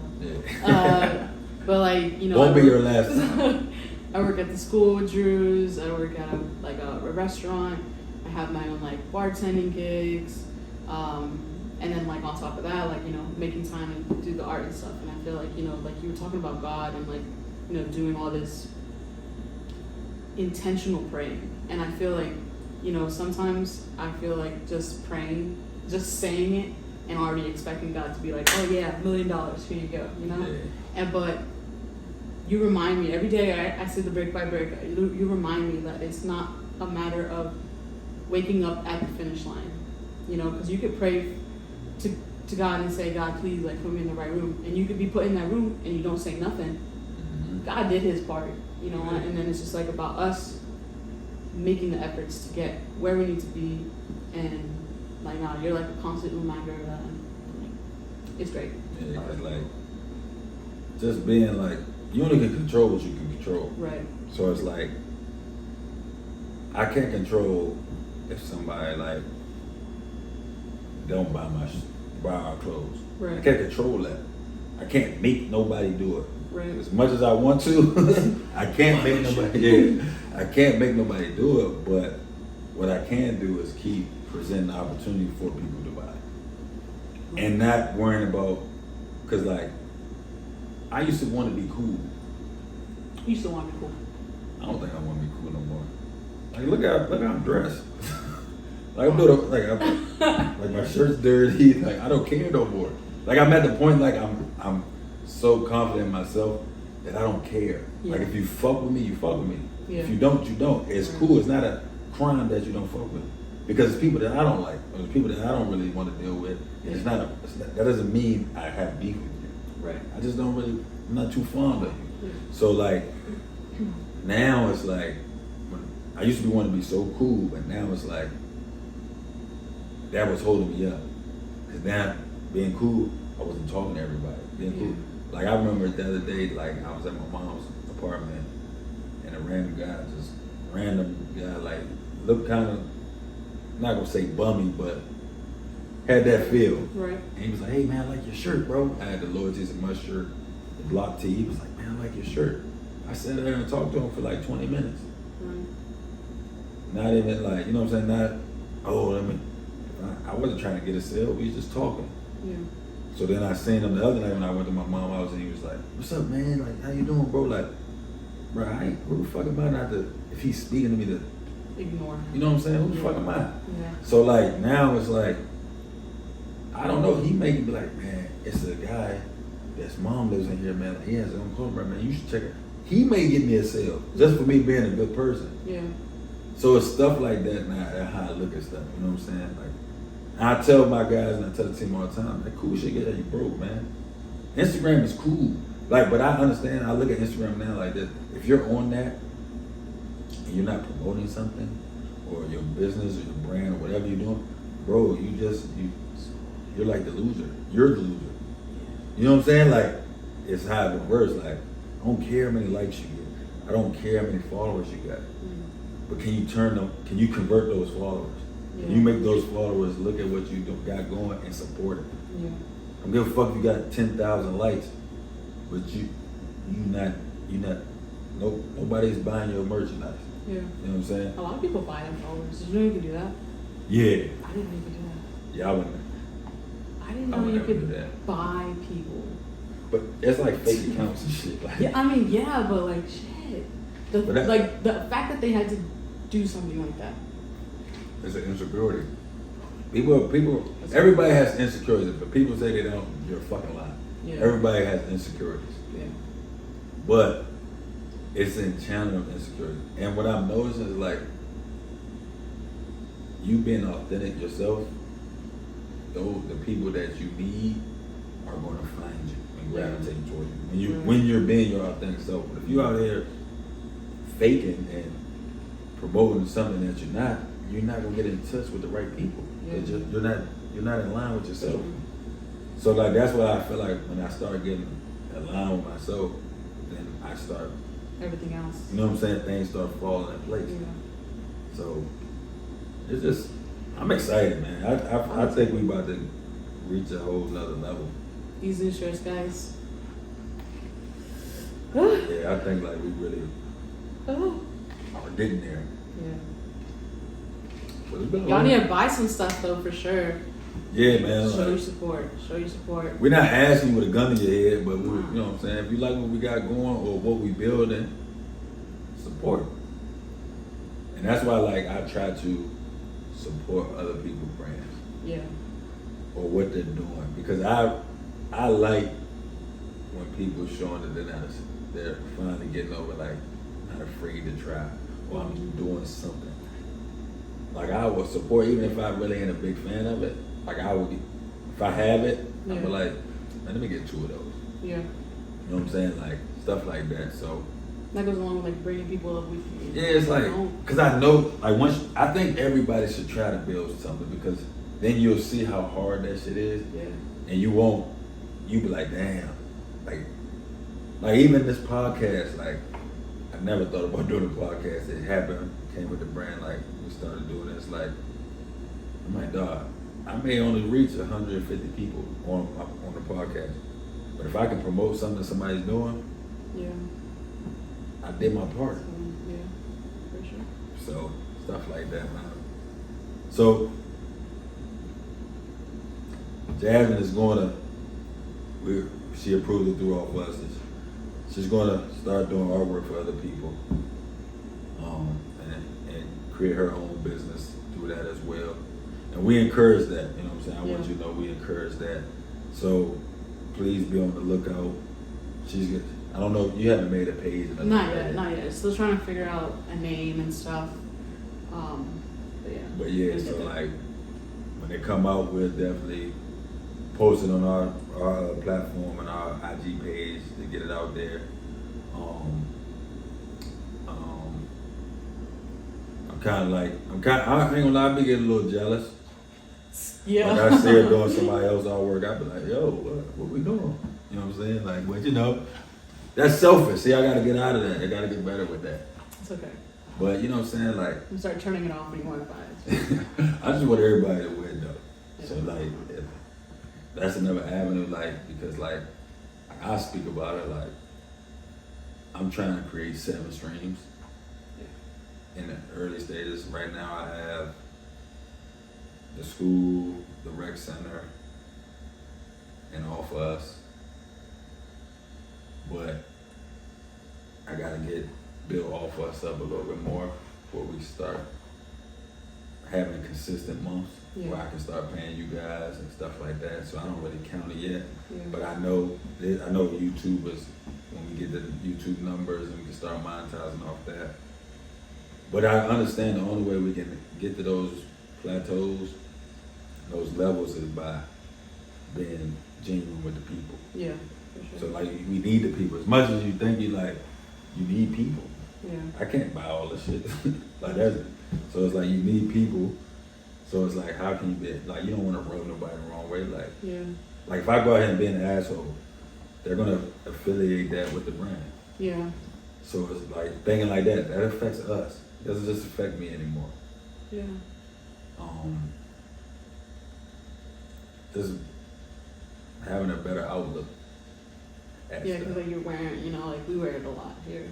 Yeah. But like, you know, won't be your last time. I work at the school with Drews. I work at a restaurant. I have my own like bartending gigs, and then like on top of that, like, you know, making time and do the art and stuff. And I feel like, you know, like you were talking about God and like, you know, doing all this intentional praying. And I feel like, you know, sometimes I feel like just praying, just saying it and already expecting God to be like, oh yeah, $1 million, here you go, you know? Yeah. But you remind me, every day I say the brick by brick, you remind me that it's not a matter of waking up at the finish line, you know, because you could pray to God and say, God, please, like, put me in the right room. And you could be put in that room and you don't say nothing. Mm-hmm. God did his part, you know, and then it's just like about us making the efforts to get where we need to be. And like, nah, you're like a constant reminder of that. And, like, it's great. Yeah, because like, just being like, you only can control what you can control. Right. So it's like, I can't control if somebody like don't buy our clothes. Right. I can't control that. I can't make nobody do it. Right. As much as I want to, I can't make nobody. Yeah, I can't make nobody do it. But what I can do is keep presenting the opportunity for people to buy, and not worrying about, because like, I used to want to be cool. You still want to be cool. I don't think I want to be cool no more. Like, look how I'm dressed. Like, I'm doing, like my shirt's dirty. Like, I don't care no more. Like, I'm at the point, like, I'm so confident in myself that I don't care. Yeah. Like, if you fuck with me, you fuck with me. Yeah. If you don't, you don't. It's cool. It's not a crime that you don't fuck with. Because it's people that I don't like. Or it's people that I don't really want to deal with. And it's not, that doesn't mean I have beef with you. Right. I just don't really, I'm not too fond of you. Yeah. So, like, now it's like, I used to be wanting to be so cool, but now it's like, that was holding me up. Because now, being cool, I wasn't talking to everybody. Being cool. Like, I remember the other day, like, I was at my mom's apartment, and a random guy, like, looked kind of, not gonna say bummy, but had that feel. Right. And he was like, hey man, I like your shirt, bro. I had the loyalties in my shirt, the block tee. He was like, man, I like your shirt. I sat there and talked to him for like 20 minutes. Right. Not even like, you know what I'm saying? Not, oh, I wasn't trying to get a sale. We was just talking. Yeah. So then I seen him the other night when I went to my mom's house, and he was like, what's up, man? Like, how you doing, bro? Like, bro, who the fuck am I not to, if he's speaking to me to Ignore him. you know what I'm saying? Who the fuck am I? Yeah. So like, now it's like, I don't know, he may be like, man, it's a guy that's mom lives in here, man. Like, he has his own clothes, man. You should check it. He may give me a sale just for me being a good person. Yeah. So it's stuff like that now. That's how I look at stuff. You know what I'm saying? Like, I tell my guys and I tell the team all the time, that cool shit get that you broke, man. Instagram is cool. Like, but I understand. I look at Instagram now like this. If you're on that and you're not promoting something, or your business or your brand or whatever you're doing, bro, you're like the loser. You're the loser. You know what I'm saying? Like, it's how it works. Like, I don't care how many likes you get. I don't care how many followers you got. But can you convert those followers? Yeah. Can you make those followers look at what you got going and support it? Yeah. I don't give a fuck if you got 10,000 likes, but nobody's buying your merchandise. Yeah. You know what I'm saying? A lot of people buy them followers. Did you know you could do that? Yeah. I didn't know you could do that. Yeah, I wouldn't. I didn't I know would you never do could that. buy people. But it's like fake accounts and shit. Like, Yeah, I mean, yeah, but like, shit. The fact that they had to do something like that. it's an insecurity. Everybody has insecurities, but people say they don't, you're a fucking lie. Yeah. Everybody has insecurities. Yeah. But it's in channel of insecurity. And what I'm noticing is like, you being authentic yourself, the people that you need are going to find you and gravitate toward you. When you're being your authentic self. But if you're out here faking and promoting something that you're not gonna get in touch with the right people. You're not in line with yourself. So like that's why I feel like when I start getting aligned with myself, then I start everything else. You know what I'm saying? Things start falling in place. So it's just, I'm excited, man. I think we about to reach a whole nother level. These new shirts, guys. Yeah, I think like we really are getting there. Yeah. But it's been Y'all need to buy some stuff though, for sure. Yeah, man. Show your support. Show your support. We're not asking you with a gun to your head, but we, you know what I'm saying? If you like what we got going or what we building, support. And that's why like I try to support other people's brands. Yeah. Or what they're doing. Because I like when people showing that they're finally getting over like not afraid to try or I'm doing something. Like I will support even if I really ain't a big fan of it. Like I would, if I have it, I'll be like, man, let me get 2 of those. Yeah. You know what I'm saying? Like stuff like that. So that goes along with like bringing people up with you. Yeah, it's like, cause I know, like I think everybody should try to build something because then you'll see how hard that shit is. Yeah. And you be like, damn, like even this podcast, like I never thought about doing a podcast. It happened, came with the brand, like we started doing this. Like I'm like, dog, I may only reach 150 people on the podcast, but if I can promote something somebody's doing, I did my part. Yeah, for sure. So stuff like that, man. So Jasmin is she approved it through all of us. She's gonna start doing artwork for other people, and create her own business through that as well. And we encourage that. You know what I'm saying? I want you to know we encourage that. So please be on the lookout. She's good. I don't know. You haven't made a page. Not yet. Still trying to figure out a name and stuff. But yeah, so like when they come out, we'll definitely post it on our platform and our IG page to get it out there. I ain't gonna lie, I be getting a little jealous. Yeah. Like I see her doing somebody else's artwork, I be like, yo, what we doing? You know what I'm saying? Like, but you know, that's selfish. See, I gotta get out of that. I gotta get better with that. It's okay. But you know what I'm saying? Like, you start turning it off when you want to buy it. I just want everybody to win though. Yeah. So like, if that's another avenue, like, because like, I speak about it, like, I'm trying to create 7 streams. In the early stages. Right now I have the school, the rec center, and All For Us. But I gotta build All For Us up a little bit more before we start having consistent months where I can start paying you guys and stuff like that. So I don't really count it yet. But I know YouTubers, when we get the YouTube numbers and we can start monetizing off that. But I understand the only way we can get to those plateaus, those levels, is by being genuine with the people. Yeah, for sure. So like, we need the people. As much as you think you need people. Yeah. I can't buy all this shit. Like that's it. So it's like you need people. So it's like, how can you be like, you don't want to rub nobody the wrong way. Like, like if I go ahead and be an asshole, they're gonna affiliate that with the brand. Yeah. So it's like thinking like that affects us. It doesn't just affect me anymore. Yeah. Just having a better outlook. Yeah, because like you're wearing, like we wear it a lot here.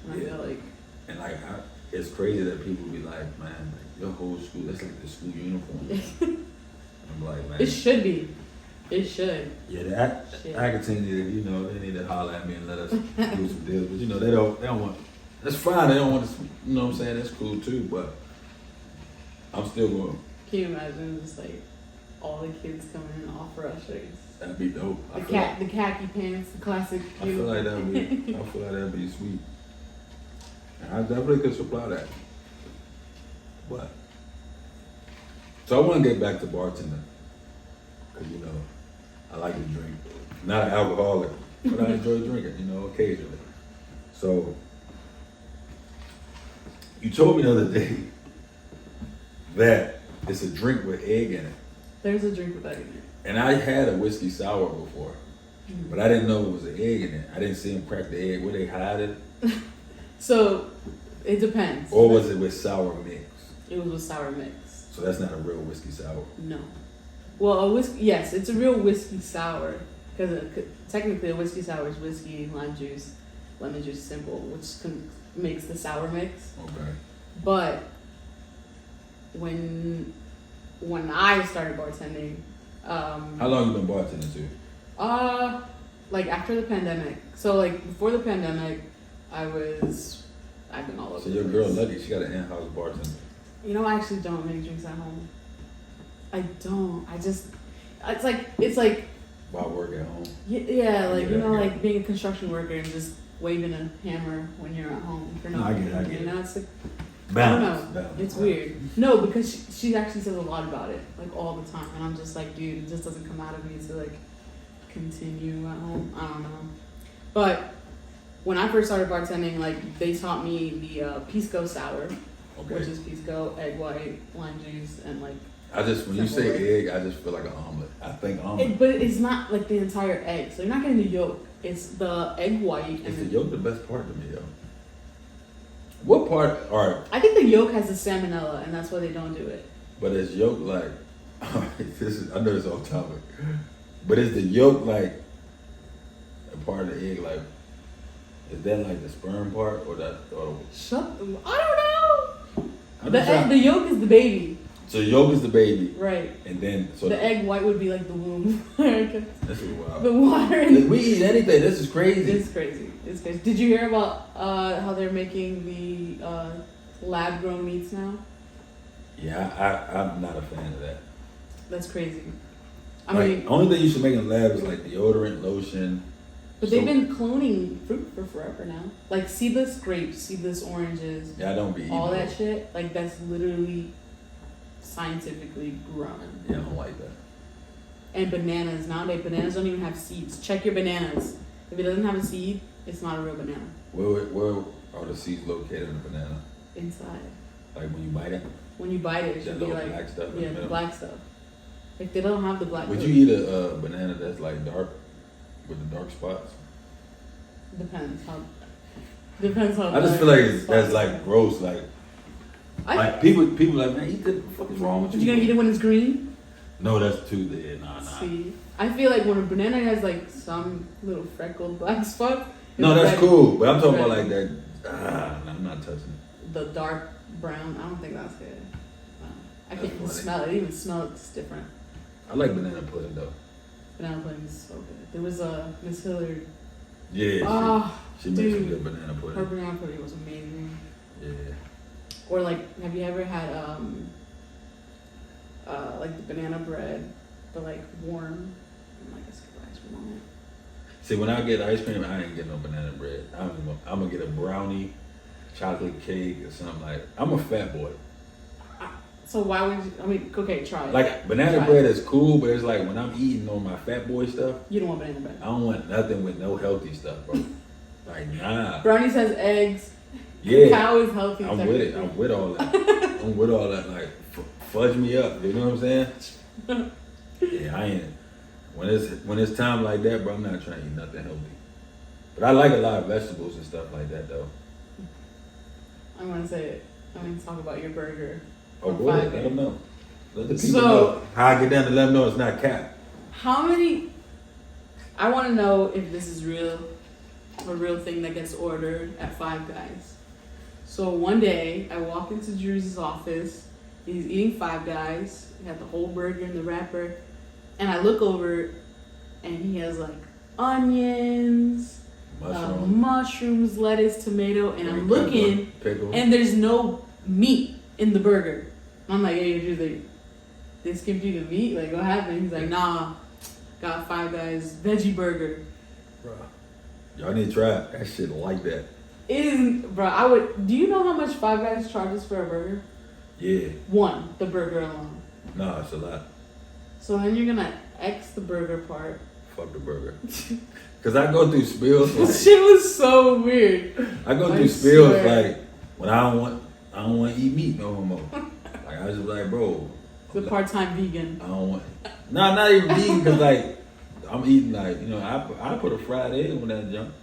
And I feel like. And like, it's crazy that people be like, man, like, your whole school, that's like the school uniform. I'm like, man. It should be. It should. Yeah, I continue to, they need to holler at me and let us do some deals. But they don't want. That's fine. They don't want to. You know what I'm saying? That's cool too. But I'm still going. Can you imagine just like all the kids coming in All For Us shirts? That'd be dope. The khaki pants, the classic. I feel like that'd be sweet. I definitely could supply that. But so I want to get back to bartending because I like to drink. Not an alcoholic, but I enjoy drinking. Occasionally. So you told me the other day that it's a drink with egg in it. There's a drink with egg in it. And I had a whiskey sour before, but I didn't know it was an egg in it. I didn't see them crack the egg. Where they hide it? So it depends. Or was it with sour mix? It was with sour mix. So that's not a real whiskey sour. No. Well, yes, it's a real whiskey sour because technically a whiskey sour is whiskey, lime juice, lemon juice, simple, which makes the sour mix. Okay. But when I started bartending, how long you been bartending to? Like after the pandemic. So like before the pandemic, I've been all over. So your girl lucky, she got an in-house bartender. I actually don't make drinks at home. I don't. It's like. Why work at home? Yeah, like like being a construction worker and just waving a hammer when you're at home for no reason. I get it. It's like Balance. I don't know. It's weird. No, because she actually says a lot about it, like all the time, and I'm just like, dude, it just doesn't come out of me to like continue at home. I don't know. But when I first started bartending, like they taught me the pisco sour, which is pisco, egg white, lime juice, and like. When you say egg, I just feel like an omelet. I think omelet. But it's not like the entire egg, so you're not getting the yolk. It's the egg white. Is the yolk the best part to me, though? What part? All right. I think the yolk has the salmonella, and that's why they don't do it. But is yolk like? I know it's off topic, but is the yolk like a part of the egg? Like, is that like the sperm part or that? I don't know. The yolk is the baby. So yolk is the baby, right? And then the egg white would be like the womb. This is wild. The water. We eat anything. This is crazy. It's crazy. Did you hear about how they're making the lab grown meats now? Yeah, I'm not a fan of that. That's crazy. I mean, only thing you should make in the lab is like deodorant, lotion. But they've been cloning fruit for forever now. Like seedless grapes, seedless oranges. Yeah, I don't be eating all that shit. Like that's literally scientifically grown. Yeah, I don't like that. And bananas. Nowadays, bananas don't even have seeds. Check your bananas. If it doesn't have a seed, it's not a real banana. Where are the seeds located in the banana? Inside. Like when you bite it? When you bite it, it should be like black stuff. Yeah, the black stuff. Like they don't have the black. Would you eat a banana that's like dark with the dark spots? Depends how. I just feel like that's like gross. Like people like, man, eat the fuck is wrong with you? You gonna eat it when it's green? No, that's too dead. Nah. See, I feel like when a banana has like some little freckled black spot. No, that's cool. But I'm talking about like that. I'm not touching it. The dark brown. I don't think that's good. I can't even smell it. It even smells different. I like banana pudding though. Banana pudding is so good. There was a Miss Hillard. Yeah. She made some good banana pudding. Her banana pudding was amazing. Yeah. Or like, have you ever had like the banana bread, but like warm, and like a scoop of ice cream on it? See, when I get ice cream, I ain't get no banana bread. I'm gonna get a brownie, chocolate cake, or something like. I'm a fat boy. So why would you? I mean, okay, try it. Like banana bread is cool, but it's like when I'm eating on my fat boy stuff. You don't want banana bread. I don't want nothing with no healthy stuff, bro. Like nah. Brownies has eggs. Yeah. Cacao is healthy. I'm with it. I'm with all that. I'm with all that. Like fudge me up. You know what I'm saying? Yeah, I ain't. When it's time like that, bro, I'm not trying to eat nothing healthy. But I like a lot of vegetables and stuff like that, though. I want to say it. I want to talk about your burger. Oh, go ahead. Let them know. Let the people know how I get down to let them know it's not cap. How many? I want to know if this is real, a real thing that gets ordered at Five Guys. So one day, I walk into Drew's office. He's eating Five Guys. He had the whole burger in the wrapper. And I look over, and he has like onions, mushrooms, lettuce, tomato, and I'm looking, and there's no meat in the burger. And I'm like, hey, Drew, they skipped you the meat? Like, what happened? He's like, nah, got Five Guys veggie burger. Bro, y'all need to try it. That shit like that. It is, bro. Do you know how much Five Guys charges for a burger? Yeah. The burger alone. No, it's a lot. So then you're gonna X the burger part. Fuck the burger. Cause I go through spills. This shit was so weird. I go through spills like when I don't want to eat meat no more. Like I was just like, bro. The part-time vegan. I don't want. No, not even vegan. Cause like I'm eating like I put a fried egg on that junk.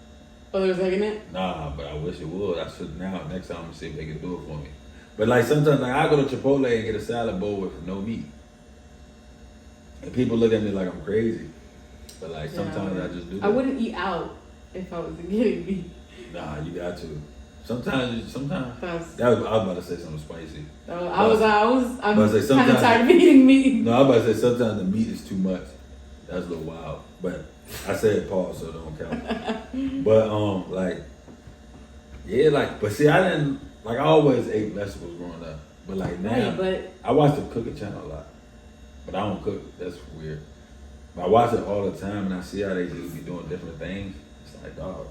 Oh, there's egg in it? Nah, but I wish it would. I should now. Next time I'm gonna see if they can do it for me. But like sometimes like I go to Chipotle and get a salad bowl with no meat, and people look at me like I'm crazy. But like sometimes I just do that. I wouldn't eat out if I wasn't getting meat. Nah, you got to. Sometimes. I was about to say something spicy. I'm kind of tired of eating meat. No, I was about to say sometimes the meat is too much. That's a little wild. But I said pause, so it don't count. But but see, I didn't I always ate vegetables growing up. But like now, I watch the cooking channel a lot. But I don't cook. That's weird. But I watch it all the time, and I see how they just be doing different things. It's like, dog.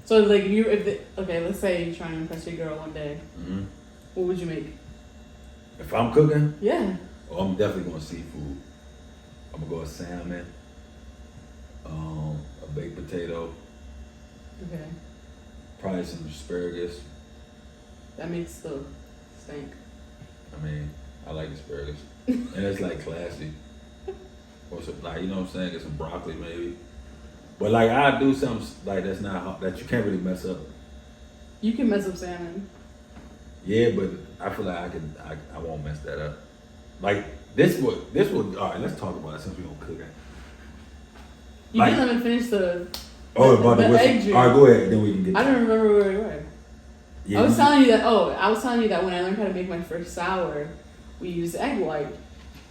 So like let's say you're trying to impress your girl one day. Mm-hmm. What would you make? If I'm cooking? Yeah. Oh, I'm definitely going seafood. I'm gonna go with salmon, a baked potato. Okay. Probably some asparagus. That makes the stink. I mean, I like asparagus, and it's like classy. Or some, like, you know what I'm saying? Get some broccoli maybe. But like I do something like that's not hard, that you can't really mess up. You can mess up salmon. Yeah, but I feel like I won't mess that up. Like this would all right, let's talk about it since we don't cook it. You didn't let me finish the egg drink. Alright, go ahead, then we can get I don't remember where we were. Yeah, I was telling you that when I learned how to make my first sour, we used egg white.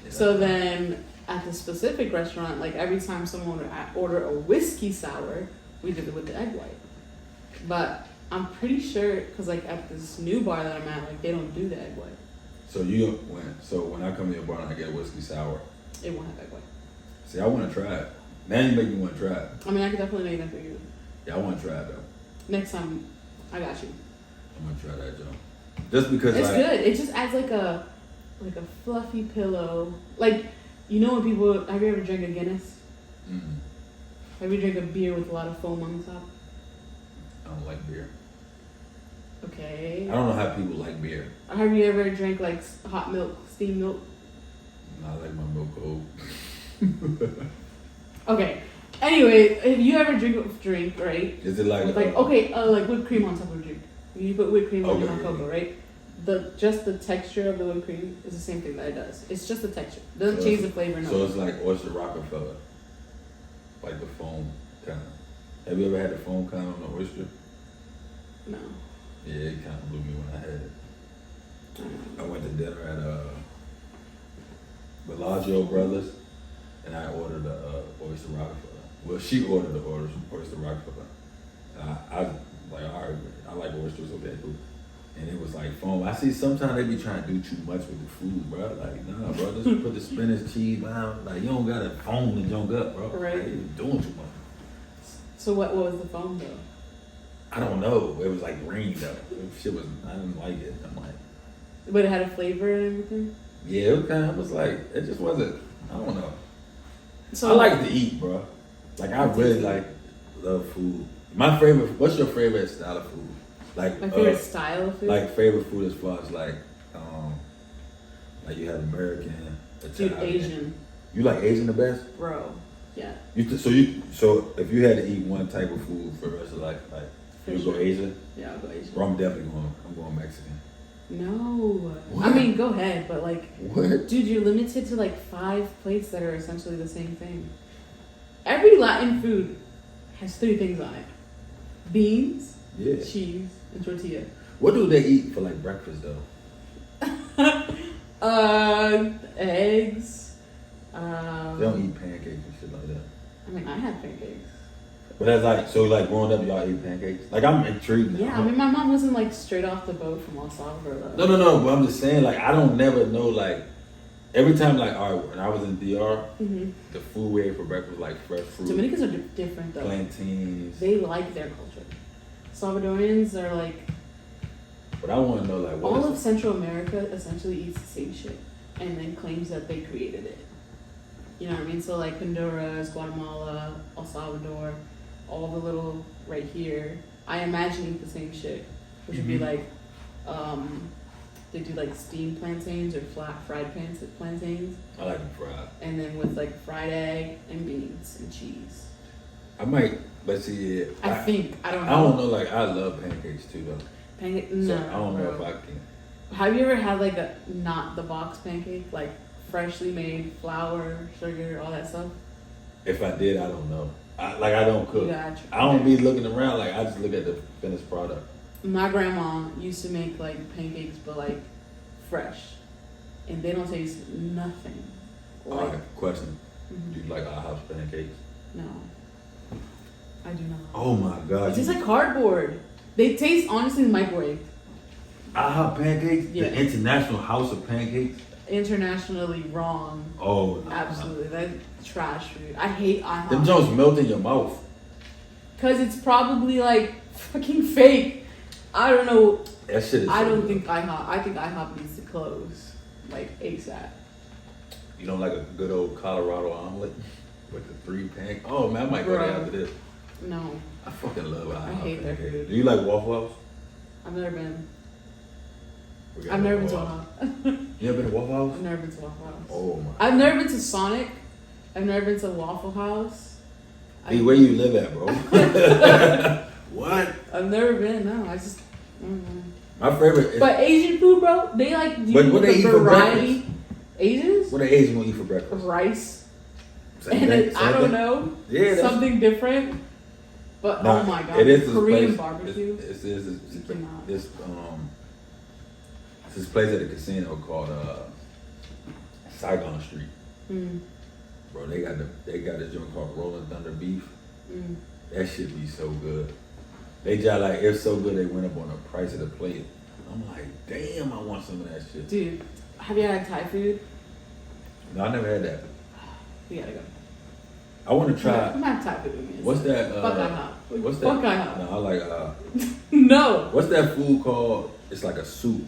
Yeah. So then at the specific restaurant, like every time someone would order a whiskey sour, we did it with the egg white. But I'm pretty sure, because like at this new bar that I'm at, like they don't do the egg white. So when I come to your bar and I get a whiskey sour, it won't have egg white. See, I want to try it. Now you make me want to try it. I mean, I could definitely make that for you. Yeah, I want to try it though. Next time, I got you. I'm gonna try that, Joe. Just because it's good. It just adds like a fluffy pillow. Like, you know when people, have you ever drank a Guinness? Mm-hmm. Have you drank a beer with a lot of foam on the top? I don't like beer. Okay. I don't know how people like beer. Have you ever drank like hot milk, steamed milk? No, I like my milk cold. Okay. Anyway, if you ever drink, right? Is it like like whipped cream on top of a drink? You put whipped cream on your hot cocoa, right? Just the texture of the whipped cream is the same thing that it does. It's just the texture. It doesn't change the flavor. No. So it's like oyster Rockefeller, like the foam kind of. Have you ever had the foam kind on the oyster? No. Yeah, it kind of blew me when I had it. I went to dinner at Bellagio Brothers, and I ordered the oyster Rockefeller. Well, she ordered the oyster Rockefeller. I like, all right, I like oysters, okay, cool. And it was like foam. I see sometimes they be trying to do too much with the food, bro. Like, nah, bro, just put the spinach, cheese, man. Like, you don't gotta foam the junk up, bro. Right. Like, you're doing too much. So what was the foam though? I don't know. It was like green though. Shit was, I didn't like it. I'm like. But it had a flavor and everything? Yeah, it was like, it just wasn't, I don't know. So I like to eat, bro. Like, I really love food. What's your favorite style of food? Like my favorite style of food? Like favorite food as far as like you have American, Italian. Dude, Asian. You like Asian the best? Bro, yeah. So if you had to eat one type of food for the rest of life, like you go Asian? Yeah, I'll go Asian. Bro, I'm going Mexican. No. What? I mean, go ahead, but like, what? Dude, you're limited to like 5 plates that are essentially the same thing. Every Latin food has 3 things on it: beans, cheese, and tortilla. What do they eat for like breakfast though? Eggs. They don't eat pancakes and shit like that. I mean, I have pancakes. But that's like, so like growing up, y'all eat pancakes? Like, I'm intrigued now. Yeah, I mean, my mom wasn't like straight off the boat from El Salvador though. No, but I'm just saying, like, I don't never know, like, every time, like, all right, when I was in DR, the food we ate for breakfast was like fresh fruit. Dominicans are different though. Plantains. They like their culture. Salvadorians are like, But I want to know, like, what all is of it? Central America essentially eats the same shit and then claims that they created it. You know what I mean? So like Honduras, Guatemala, El Salvador, all the little right here, I imagine eat the same shit, which would be like, they do like steamed plantains or fried plantains, I like them fried. and then with like fried egg and beans and cheese. I might, but see, I think I don't know. I don't know. Like, I love pancakes too, though. No, So I don't know bro. if I can. Have you ever had like a not the box pancake, like freshly made flour, sugar, all that stuff? If I did, I don't know. I don't cook. Gotcha. I don't be looking around. Like, I just look at the finished product. My grandma used to make like pancakes, but like fresh, and they don't taste nothing. All right, question. Mhm. Do you like our house pancakes? No, I do not. Oh my God. It tastes like cardboard. They taste honestly microwave. IHOP pancakes? Yeah. The International House of Pancakes? Internationally wrong. Oh, no. Absolutely, that's trash food. I hate IHOP. Them joints melt in your mouth. Cause it's probably like fucking fake. I don't know. That shit is I so don't good. think IHOP. I think IHOP needs to close like ASAP. You don't like a good old Colorado omelet with the 3 pancakes? Oh man, I might go Bro. there after this. No, I fucking love IHOP I hate their pancakes. food. Do you like Waffle House? I've never been. We got I've never been to Waffle House. IHOP. You ever been to Waffle House? I've never been to Waffle House. Oh my. I've never been to Sonic. I've never been to Waffle House. Hey, where you live at, bro? What? I've never been. No, I just. I don't know. My favorite is. But Asian food, bro, they like do But what they the eat for variety. Asians, What the Asian gonna eat for breakfast? rice, Same and thing, it, I same don't thing? know, Yeah, that's- something different. But Nah, oh my god, it is this Korean place- barbecue. It's You cannot. this place at the casino called Saigon Street. Mm, Bro, they got this joint called Rolling Thunder Beef. mm. That shit be so good. They just like, it's so good they went up on the price of the plate. I'm like, damn, I want some of that shit. Dude, have you had Thai food? No, I never had that. We gotta go. I want to try. Come have Thai food with me. What's that? Fuck IHOP. What's that? Fuck IHOP. No, I like. No. What's that food called? It's like a soup.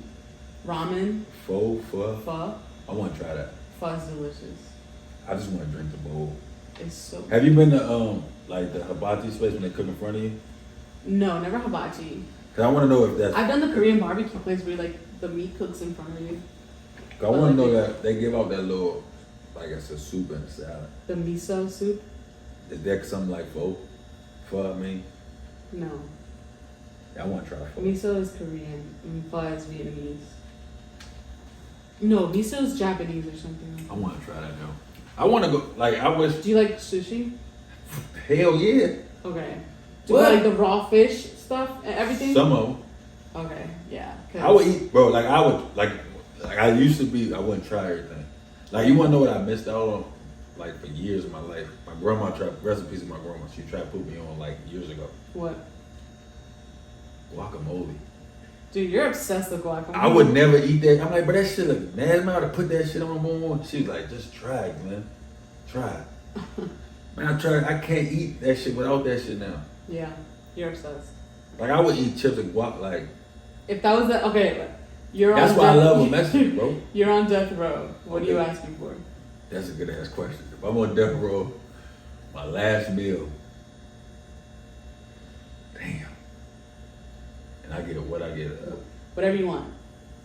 Ramen, Pho. pho. I want to try that. Pho is delicious. I just want to drink the bowl. It's so. Have you been to like the hibachi space when they cook in front of you? No, never hibachi. Cause I want to know if that's. I've done the Korean barbecue place where like the meat cooks in front of you. I want to know that they give out that little, like it's a soup and a salad. The miso soup? Is that something like pho? Pho, I mean, No. I want to try pho. Miso is Korean and pho is Vietnamese. No, miso is Japanese or something. I want to try that though. I want to go. Like I wish. Do you like sushi? Hell yeah. Okay. Do you What? like the raw fish stuff and everything? Some of them. Okay, yeah. 'cause- I would eat, bro. Like I would, like I used to be. I wouldn't try everything. Like you want to know what I missed out on? Like for years of my life, my grandma tried. Recipes of my grandma. She tried to put me on like years ago. What? Guacamole. Dude, you're obsessed with guacamole. I would never eat that. I'm like, but that shit look nasty. Man, to put that shit on more. She was like, just try it, man. Try it. Man, I tried. I can't eat that shit without that shit now. Yeah, you're obsessed. Like I would eat chips and guac. Like If that was the okay, you're that's on. why I death- love a Mexican, bro. You're on death row. What are you Okay. asking for? That's a good ass question. If I'm on death row, my last meal, damn, and I get a what I get. Whatever you want.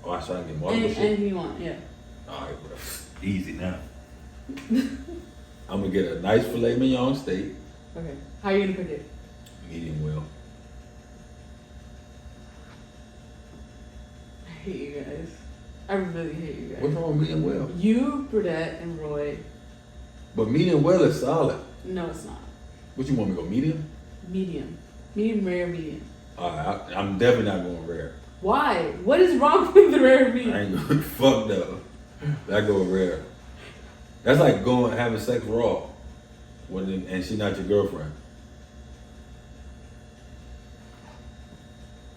Oh, I try to get multiple shit. Anything you want. Yeah. All right, bro. Easy now. I'm gonna get a nice filet mignon steak, Okay. How are you gonna cook it? medium well. I hate you guys. I really hate you guys. What's wrong with medium well? You, Burdette, and Roy. But medium well is solid. No, it's not. What you want me to go medium? Medium. Medium rare, medium. All right, I'm definitely not going rare. Why? What is wrong with the rare I medium? ain't going fucked up. I go rare. That's like going having sex raw, and she not your girlfriend.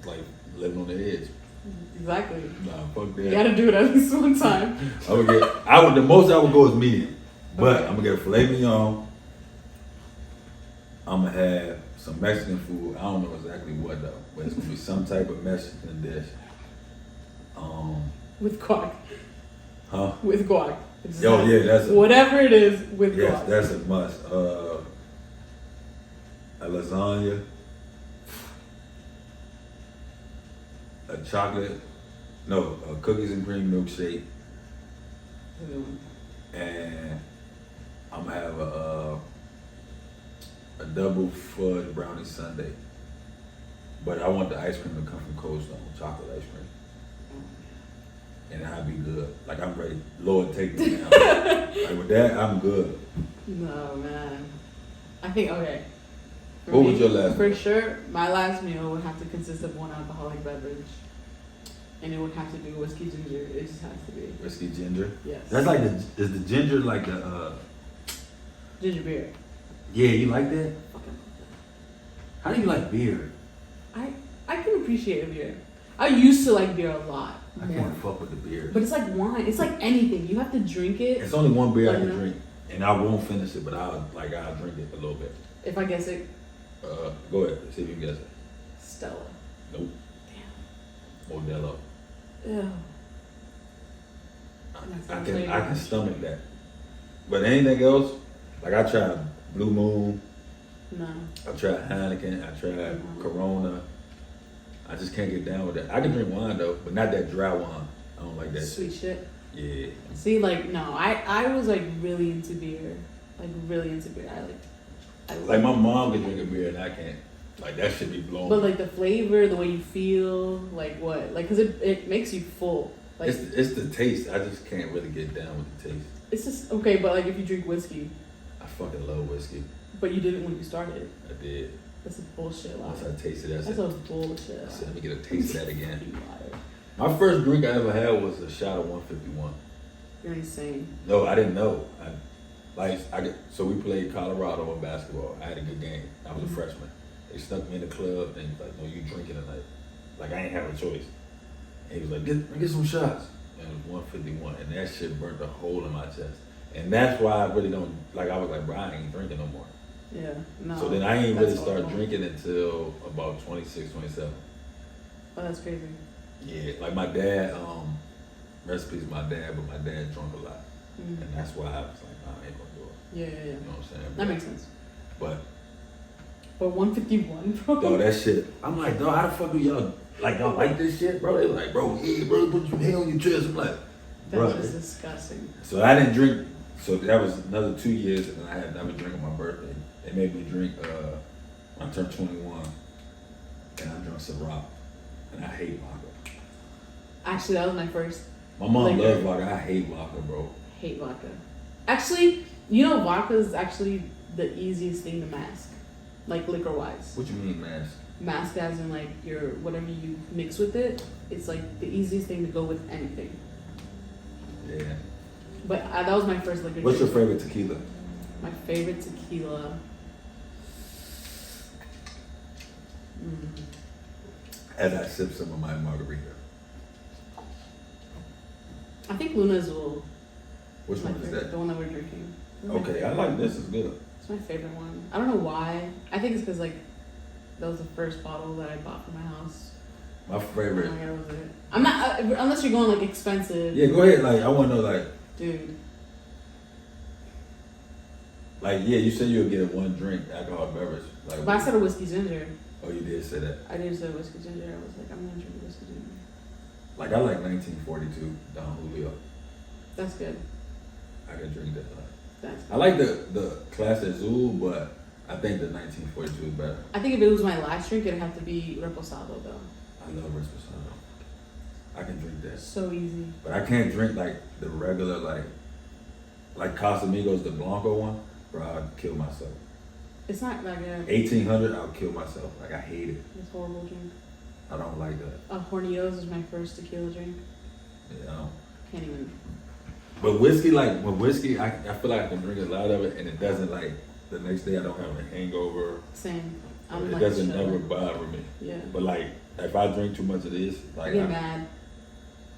Like living on the edge. Exactly. Nah, fuck that. You gotta do it at least one time. The most I would go is medium, but I'm gonna get a filet mignon. I'm gonna have some Mexican food. I don't know exactly what though, but it's gonna be some type of Mexican dish. With guac. Huh? With guac. Yo, yeah, that's a, whatever it is with yes, guac. that's a must. A lasagna, a cookies and cream milkshake, and I'm gonna have a double fudge brownie sundae. But I want the ice cream to come from Cold Stone, chocolate ice cream. And I'll be good. Like I'm ready. Lord, take me down. Like with that, I'm good. No, man. I think, okay. For What me, was your last For meal? sure, my last meal would have to consist of one alcoholic beverage. And it would have to be whiskey ginger. It just has to be. Whiskey ginger? Yes. That's like is the ginger like the, Ginger beer. yeah, you like that? Fucking How do you like beer? I can appreciate a beer. I used to like beer a lot. I more. can't fuck with the beer. But it's like wine. It's like anything. You have to drink it. It's only one beer I Like, can no. drink. And I won't finish it, but I'll drink it a little bit. If I guess it, Go ahead, see if you can guess it. Stella. Nope. Damn. Modelo. Ew. I can stomach that. But anything else, like I tried Blue Moon, No. I tried Heineken, I tried Corona. I just can't get down with that. I can drink wine though, but not that dry wine. I don't like that Sweet shit. shit. Yeah. See, like, no, I was like really into beer. Like really into beer. Like my mom can drink a beer and I can't. Like that should be blown. But like the flavor, the way you feel, like what? Like, cause it makes you full. Like it's the taste. I just can't really get down with the taste. it's just okay. But like if you drink whiskey, I fucking love whiskey. but you didn't when you started, I did. that's a bullshit lie. Once I tasted it, I That's said, a bullshit I lie. said, let me get a taste of that again. You liar. My first drink I ever had was a shot of 151. You're insane. No, I didn't know. So we played Colorado in basketball. I had a good game. I was a freshman. They stuck me in the club and like, no, you drinking tonight. Like I ain't have a choice. And he was like, get some shots. And it was 151, and that shit burnt a hole in my chest. And that's why I really don't like. I was like, bro, I ain't drinking no more. Yeah. No. So then I ain't really that's start horrible. drinking until about 26, 27. Oh, that's crazy. Yeah, like my dad, recipes my dad, but my dad drunk a lot. Mm. And that's why I was like, nah, I ain't gonna do it. Yeah. You know what I'm saying? That makes sense. But, But 151, bro. dog, that shit, I'm like, dog, how the fuck do y'all like this shit, bro? They like, bro, yeah, bro, put your hand on your chest. I'm like, bro. That's just disgusting. So I didn't drink, so that was another 2 years, and I had never drank on my birthday. They made me drink, when I turned 21, and I drank Ciroc, and I hate vodka. Actually, that was my first. My mom Like, loves vodka, I hate vodka, bro. Hate vodka. Actually, you know, vodka is actually the easiest thing to mask, like liquor wise. What you mean, mask? Mask as in like your whatever you mix with it. It's like the easiest thing to go with anything. Yeah. But that was my first liquor. What's your drink. favorite tequila? My favorite tequila. As I sip some of my margarita. I think Luna Azul. Which My one is favorite, that? the one that we're drinking. This is my Okay, I favorite. like this. It's good. It's my favorite one. I don't know why. I think it's because like that was the first bottle that I bought for my house. My Oh favorite. my god, was it? I'm not unless you're going like expensive. Yeah, go ahead. Like I want to know, like Dude. yeah, you said you would get one drink alcoholic beverage. Like, But I said a whiskey ginger. oh, you did say that. I did say whiskey ginger. I was like, I'm gonna drink a whiskey ginger. Like I like 1942 Don Julio. That's good. I can drink that. That's good. I like the Class Azul, but I think the 1942 is better. I think if it was my last drink, it'd have to be Reposado though. I love Reposado. I can drink that, So easy. but I can't drink like the regular like Casamigos, the Blanco one. Bro, I'd kill myself. It's not like a 1800, I'll kill myself. Like I hate it. it's horrible drink. I don't like that. Hornitos is my first tequila drink. Yeah, I don't. Can't even. But whiskey, like with whiskey, I feel like I can drink a lot of it, and it doesn't like the next day I don't have a hangover. Same. I'm It like doesn't chill. never bother me. Yeah. But like if I drink too much of this, I like get mad.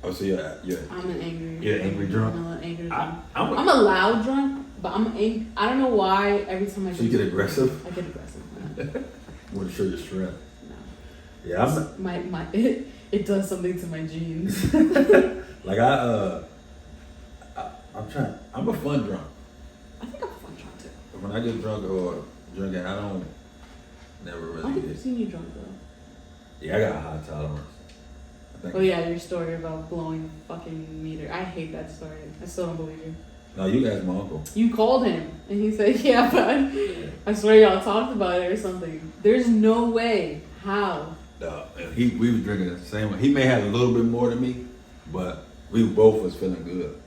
oh, so yeah. I'm an angry. You're an angry drunk? I'm an angry I- drunk. I'm a- I'm a loud drunk, But I don't know why every time I So you get aggressive? I get aggressive. Want to show your strength? No. Yeah, it does something to my genes. Like I'm a fun drunk. I think I'm a fun drunk too. When I get drunk or drinking, I don't never I really don't think I've get. seen you drunk though. Yeah, I got a high tolerance. I think. Oh yeah, your story about blowing the fucking meter. I hate that story. I still don't believe you. No, you asked my uncle. You called him and he said, yeah, but I swear y'all talked about it or something. There's no way. How? No, and we was drinking the same one. He may have a little bit more than me, but we both was feeling good.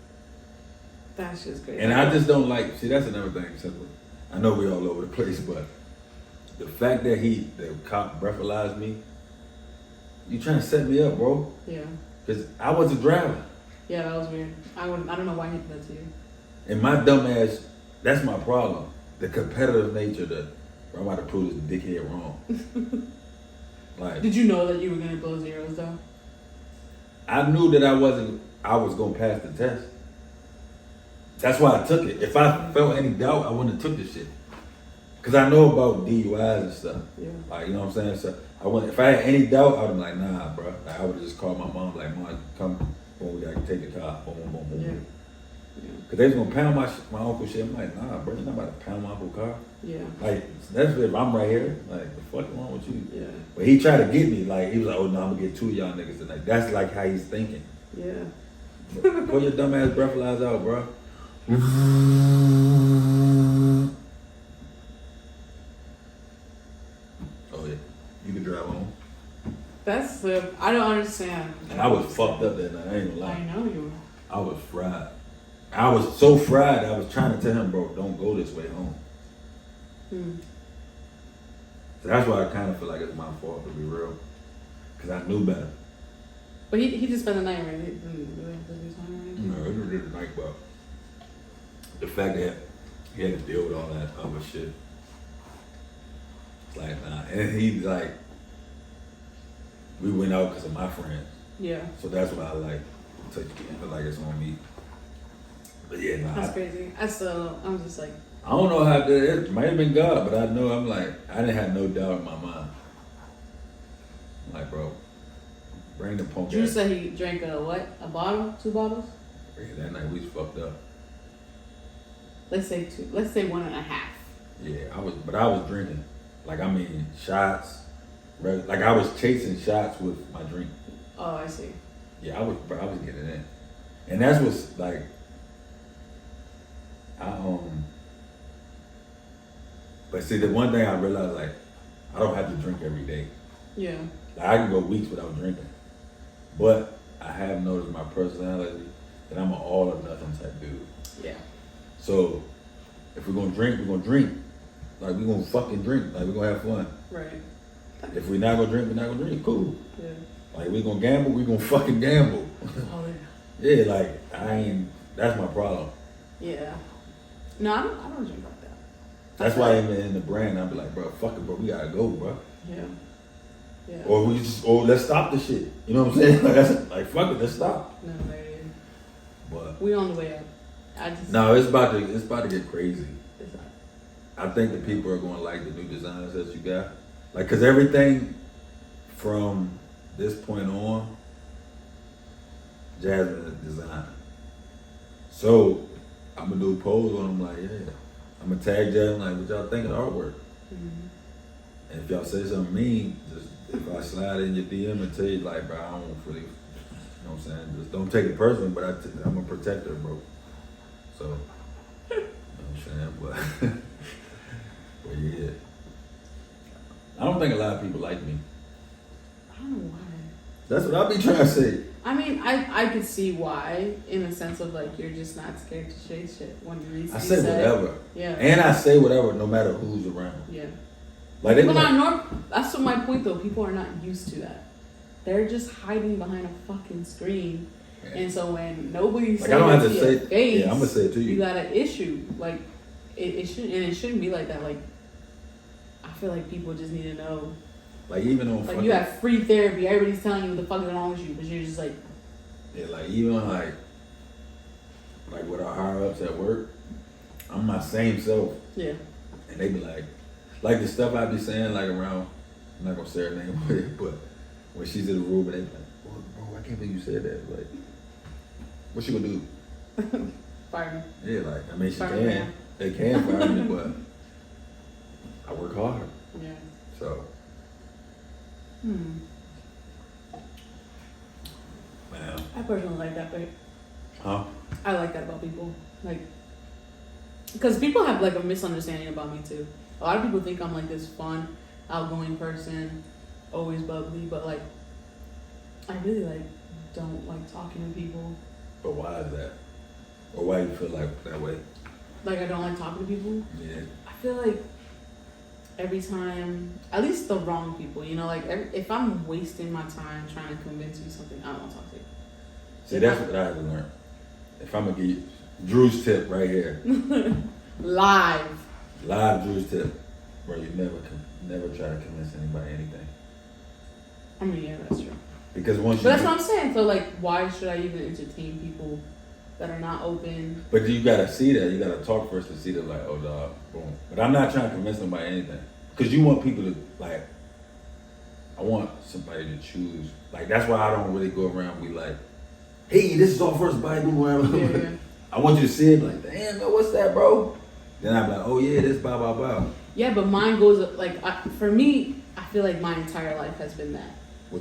That's just crazy. And I just don't like. See, that's another thing. Simple. I know we all over the place, but the fact that the cop breathalyzed me, you trying to set me up, bro? Yeah. Because I wasn't driving. Yeah, that was weird. I don't know why he did that to you. And my dumb ass, that's my problem. The competitive nature that I'm about to prove this dickhead wrong. Like, Did you know that you were gonna blow zeros though? I knew that I was gonna pass the test. That's why I took it. If I felt any doubt, I wouldn't have took this shit. Cause I know about DUIs and stuff. Yeah. Like, you know what I'm saying? So if I had any doubt, I would have been like, nah, bro. Like, I would have just called my mom, like, Mom, come, boom, we gotta take the car, boom, boom, boom, boom. Yeah. Cause they was gonna pound my uncle shit. I'm like, nah, bro, you're not about to pound my uncle car. Yeah. Like, that's if I'm right here. Like, the fuck is wrong with you? Yeah. But he tried to get me. Like, he was like, oh no, I'm gonna get two of y'all niggas tonight. That's like how he's thinking. Yeah. Pull your dumb ass breathalyzer out, bro. Oh yeah, you can drive home. That's I don't understand. And I was fucked up that night. I ain't gonna lie. I know you. I was fried. I was so fried. I was trying to tell him, bro, don't go this way home. So that's why I kind of feel like it's my fault, to be real, because I knew better. But he just spent the night, right? He didn't really have to do something or anything? No, it was really nice, but the fact that he had to deal with all that other shit. It's like, nah. And he like, we went out because of my friends. Yeah. So that's why I like take it. I feel like it's on me. But yeah, nah. That's crazy. I'm just like. I don't know how it might have been God, but I know I didn't have no doubt in my mind. I'm like, bro, bring the punk. Drew said he drank a what? A bottle? 2 bottles? Yeah, that night we was fucked up. Let's say 2. Let's say 1.5. Yeah, I was drinking. Like, I mean, shots. Like, I was chasing shots with my drink. Oh, I see. Yeah, I was getting it in. And that's what's like, but see, the one thing I realized, like, I don't have to drink every day. Yeah. Like, I can go weeks without drinking. But I have noticed my personality that I'm an all or nothing type dude. Yeah. So if we're gonna drink, we're gonna drink. Like, we're gonna fucking drink. Like, we're gonna have fun. Right. If we're not gonna drink, we're not gonna drink. Cool. Yeah. Like, we're gonna gamble, we're gonna fucking gamble. Oh Yeah, like, that's my problem. yeah. No, I don't drink like that. That's why in the brand, I'll be like, bro, fuck it, bro, we gotta go, bro. Yeah. Yeah. Or let's stop the shit. You know what I'm saying? Like, fuck it, let's stop. No, there it is. But We on the way up. no, it's about to get crazy. It's not. I think the people are gonna like the new designs that you got. Like, cause everything from this point on, Jasmin is design. So I'm gonna do a pose on them, like, yeah. I'm gonna tag Jasmin, like, what y'all think of the artwork? Mm-hmm. And if y'all say something mean, just if I slide in your DM and tell you, like, bro, I don't really, you know what I'm saying? Just don't take it personally, but I'm a protector, bro. So, you know what I'm saying? But yeah. I don't think a lot of people like me. I don't know why. That's what I be trying to say. I mean, I could see why, in the sense of like you're just not scared to say shit when you read. I say whatever. Yeah. And I say whatever no matter who's around. Yeah. Like, they But like, that's what my point though. People are not used to that. They're just hiding behind a fucking screen. yeah. And so when nobody's Like, saying I don't have it to to say your face, yeah, I'm gonna say it to you. You got an issue. Like it shouldn't be like that. Like I feel like people just need to know. Like, even on Like fucking, you have free therapy. Everybody's telling you what the fuck is wrong with you, but you're just like, yeah, like, even like with our higher ups at work, I'm I'm my same self. Yeah. And they be like the stuff I be saying like around, I'm not gonna say her name with it, but when she's in the room and they be like, bro, I can't believe you said that. Like, what she gonna do? Fire me. Yeah, like, I mean, she Fire can. me. They can fire me, but I work hard. Yeah. So, man. I personally like that, but Huh? I like that about people. Like, because people have like a misunderstanding about me too. A lot of people think I'm like this fun, outgoing person, always bubbly, but like, I really like don't like talking to people. But why is that? Or why you feel like that way? Like I don't like talking to people. Yeah. I feel like every time, at least the wrong people, you know, like if I'm wasting my time trying to convince you something, I don't want to talk to you. See, that's what I had to learn. If I'm gonna give you Drew's tip right here. Live Drew's tip. Bro, you never try to convince anybody anything. I mean, yeah, that's true. Because once you But that's what I'm saying. So like, why should I even entertain people that are not open? But you gotta see that. You gotta talk first to see that, like, oh, dog, boom. But I'm not trying to convince nobody anything. Because you want people to, like, I want somebody to choose. Like, that's why I don't really go around and be like, hey, this is our first Bible, whatever. Yeah. I want you to see it like, damn, yo, what's that, bro? Then I'm like, oh, yeah, this, blah, blah, blah. Yeah, but mine goes, like, for me, I feel like my entire life has been that.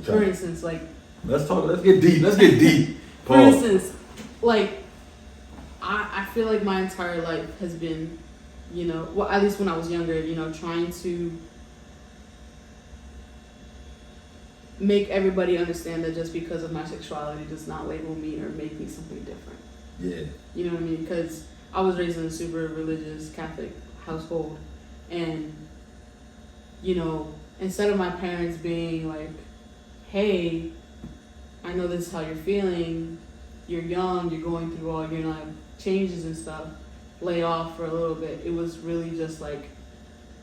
For instance, like... Let's get deep. For instance, like, I feel like my entire life has been, you know, well, at least when I was younger, you know, trying to make everybody understand that just because of my sexuality does not label me or make me something different. Yeah. You know what I mean? Because I was raised in a super religious Catholic household, and, you know, instead of my parents being like, hey, I know this is how you're feeling, you're young, you're going through all your like changes and stuff, lay off for a little bit. It was really just like,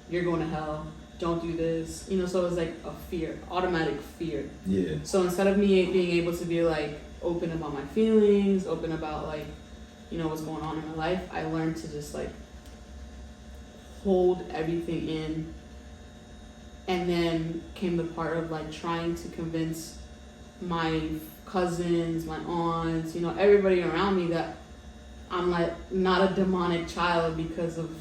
you're going to hell, don't do this. You know, so it was like a fear, automatic fear. Yeah. So instead of me being able to be like open about my feelings, open about like, you know, what's going on in my life, I learned to just like hold everything in. And then came the part of like trying to convince my cousins, my aunts, you know, everybody around me that I'm like not a demonic child because of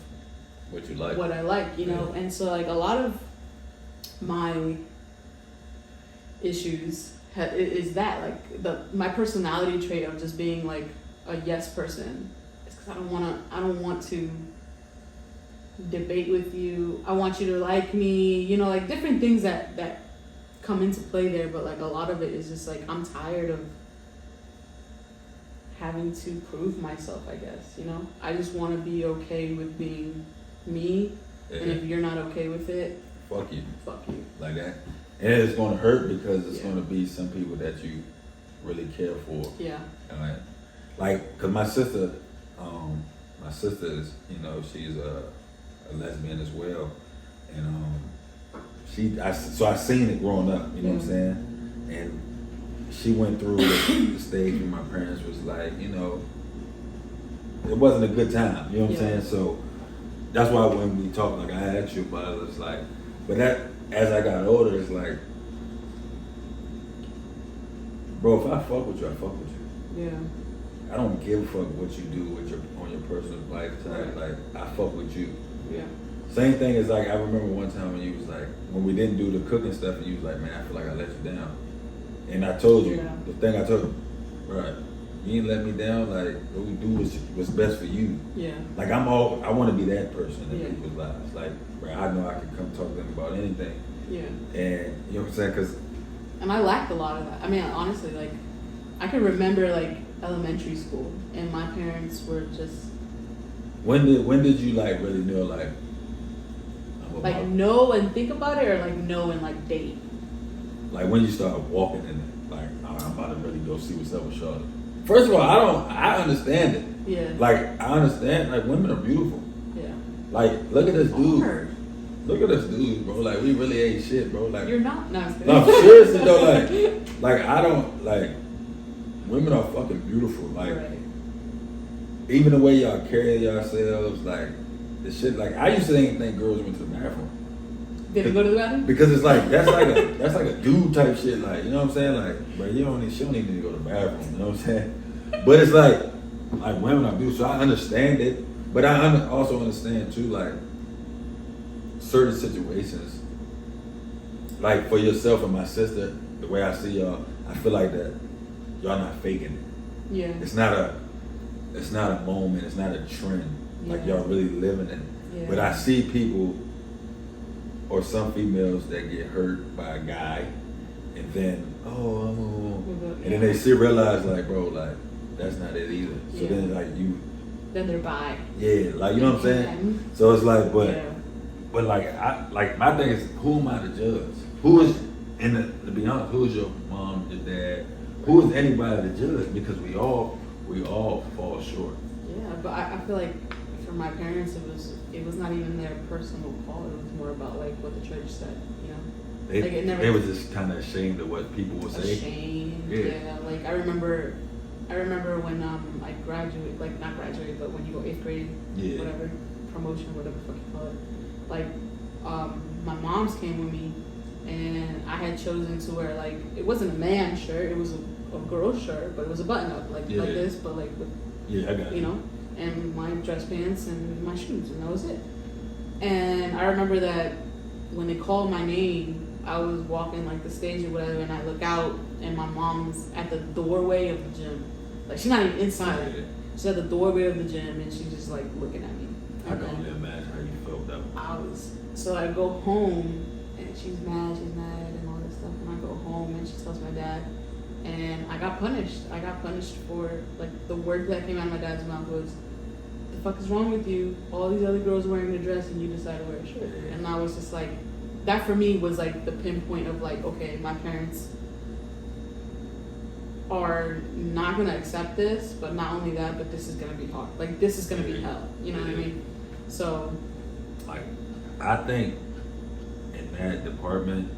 what you like, what I like, you know. And so like a lot of my issues is that like my personality trait of just being like a yes person. It's because I don't want to debate with you. I want you to like me, you know, like different things that come into play there. But like a lot of it is just like I'm tired of having to prove myself, I guess, you know. I just want to be okay with being me. Yeah. And if you're not okay with it, fuck you. Like that. And it's going to hurt because it's going to be some people that you really care for. Yeah. And like, cause my sister is, you know, she's a lesbian as well, and so I seen it growing up, you know what I'm saying, and she went through the stage where my parents was like, you know, it wasn't a good time, you know what I'm saying. So that's why when we talk, like I asked you about it, it's like, but that as I got older, it's like, bro, if I fuck with you, I fuck with you. Yeah. I don't give a fuck what you do with on your personal lifetime. Like, I fuck with you. Yeah. Same thing as like, I remember one time when you was like, when we didn't do the cooking stuff, and you was like, man, I feel like I let you down. And I told you, the thing I told you, right, you ain't let me down. Like, what we do is what's best for you. Yeah. Like, I want to be that person in people's lives. Like, bro, I know I can come talk to them about anything. Yeah. And you know what I'm saying? And I lacked a lot of that. I mean, honestly, like, I can remember like elementary school, and my parents were just. When did you like really know like? Like know and think about it, or like know and like date? Like when you start walking in it, like, oh, I'm about to really go see what's up with Charlotte. First of all, I understand it. Yeah. Like, I understand, like, women are beautiful. Yeah. Like, look at this dude. Look at this dude, bro. Like, we really ain't shit, bro. Like, you're not. No, seriously though, like I don't, like, women are fucking beautiful. Like, even the way y'all carry yourselves, like the shit. Like I used to think girls went to the bathroom. Did they go to the bathroom? Because it's like that's like a dude type shit. Like you know what I'm saying? Like, bro, she don't even need to go to the bathroom. You know what I'm saying? But it's like women are beautiful, so I understand it. But I also understand too, like certain situations, like for yourself and my sister, the way I see y'all, I feel like that y'all not faking it. Yeah. It's not a moment. It's not a trend. Like y'all really living it. Yeah. But I see people or some females that get hurt by a guy, and then and then they realize like, bro, like that's not it either. So then like then they're bi. Yeah, like you know what I'm saying. So it's like, but like my thing is, who am I to judge? Who is, and to be honest, who is your mom, your dad? Who is anybody to judge? Because we all fall short. Yeah, but I feel like for my parents, it was not even their personal call. It was more about like what the church said, you know. They were just kind of ashamed of what people would say. Ashamed, yeah. Like I remember when I graduated, like not graduated, but when you go 8th grade, whatever, promotion, whatever the fuck you call it. Like my mom's came with me, and I had chosen to wear like it wasn't a man's shirt, it was a girl's shirt, but it was a button up like this, but like with I got you know, and my dress pants and my shoes, and that was it. And I remember that when they called my name, I was walking like the stage or whatever, and I look out, and my mom's at the doorway of the gym. Like she's not even inside. Yeah. She's at the doorway of the gym, and she's just like looking at me. I can only imagine how you felt that. So I go home, and she's mad, and all this stuff. And I go home, and she tells my dad, and I got punished. I got punished for like the word that came out of my dad's mouth was, "The fuck is wrong with you? All these other girls wearing a dress, and you decide to wear a shirt." And I was just like, that for me was like the pinpoint of like, okay, my parents are not gonna accept this, but not only that, but this is gonna be hard. Like this is gonna be hell. You know what I mean? So, like, I think in that department,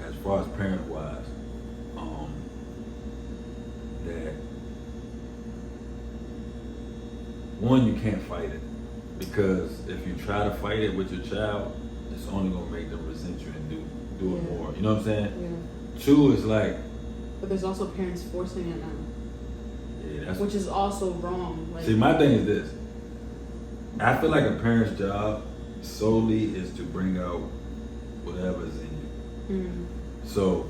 as far as parent wise, that one, you can't fight it, because if you try to fight it with your child, it's only gonna make them resent you and do it more. You know what I'm saying? Yeah. Two is like. But there's also parents forcing it now. Yeah, which is also wrong. Like, see, my thing is this. I feel like a parent's job solely is to bring out whatever's in you. Mm-hmm. So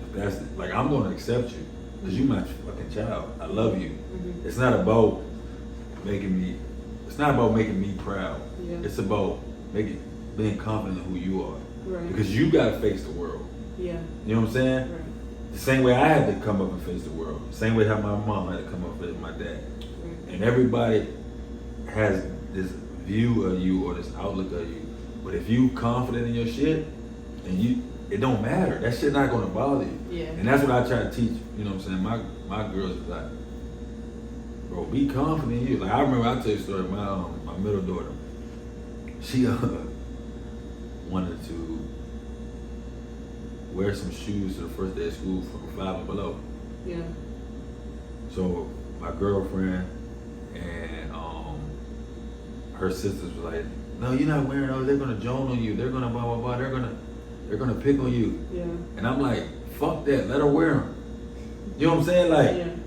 if that's like, I'm gonna accept you because you my fucking child. I love you. Mm-hmm. It's not about making me proud. Yeah. It's about being confident in who you are. Right. Because you gotta face the world. Yeah. You know what I'm saying? Right. The same way I had to come up and face the world. The same way how my mom had to come up and face my dad. Right. And everybody has this view of you or this outlook of you. But if you confident in your shit, and it don't matter. That shit not gonna bother you. Yeah. And that's what I try to teach. You know what I'm saying? My girls is like, bro, be confident in you. Like I remember, I'll tell you a story. My middle daughter, she wanted to wear some shoes to the first day of school from 5 and below. Yeah. So my girlfriend and her sisters was like, "No, you're not wearing those. They're gonna joan on you. They're gonna blah blah blah. They're gonna pick on you." Yeah. And I'm like, "Fuck that. Let her wear them." You know what I'm saying? Like,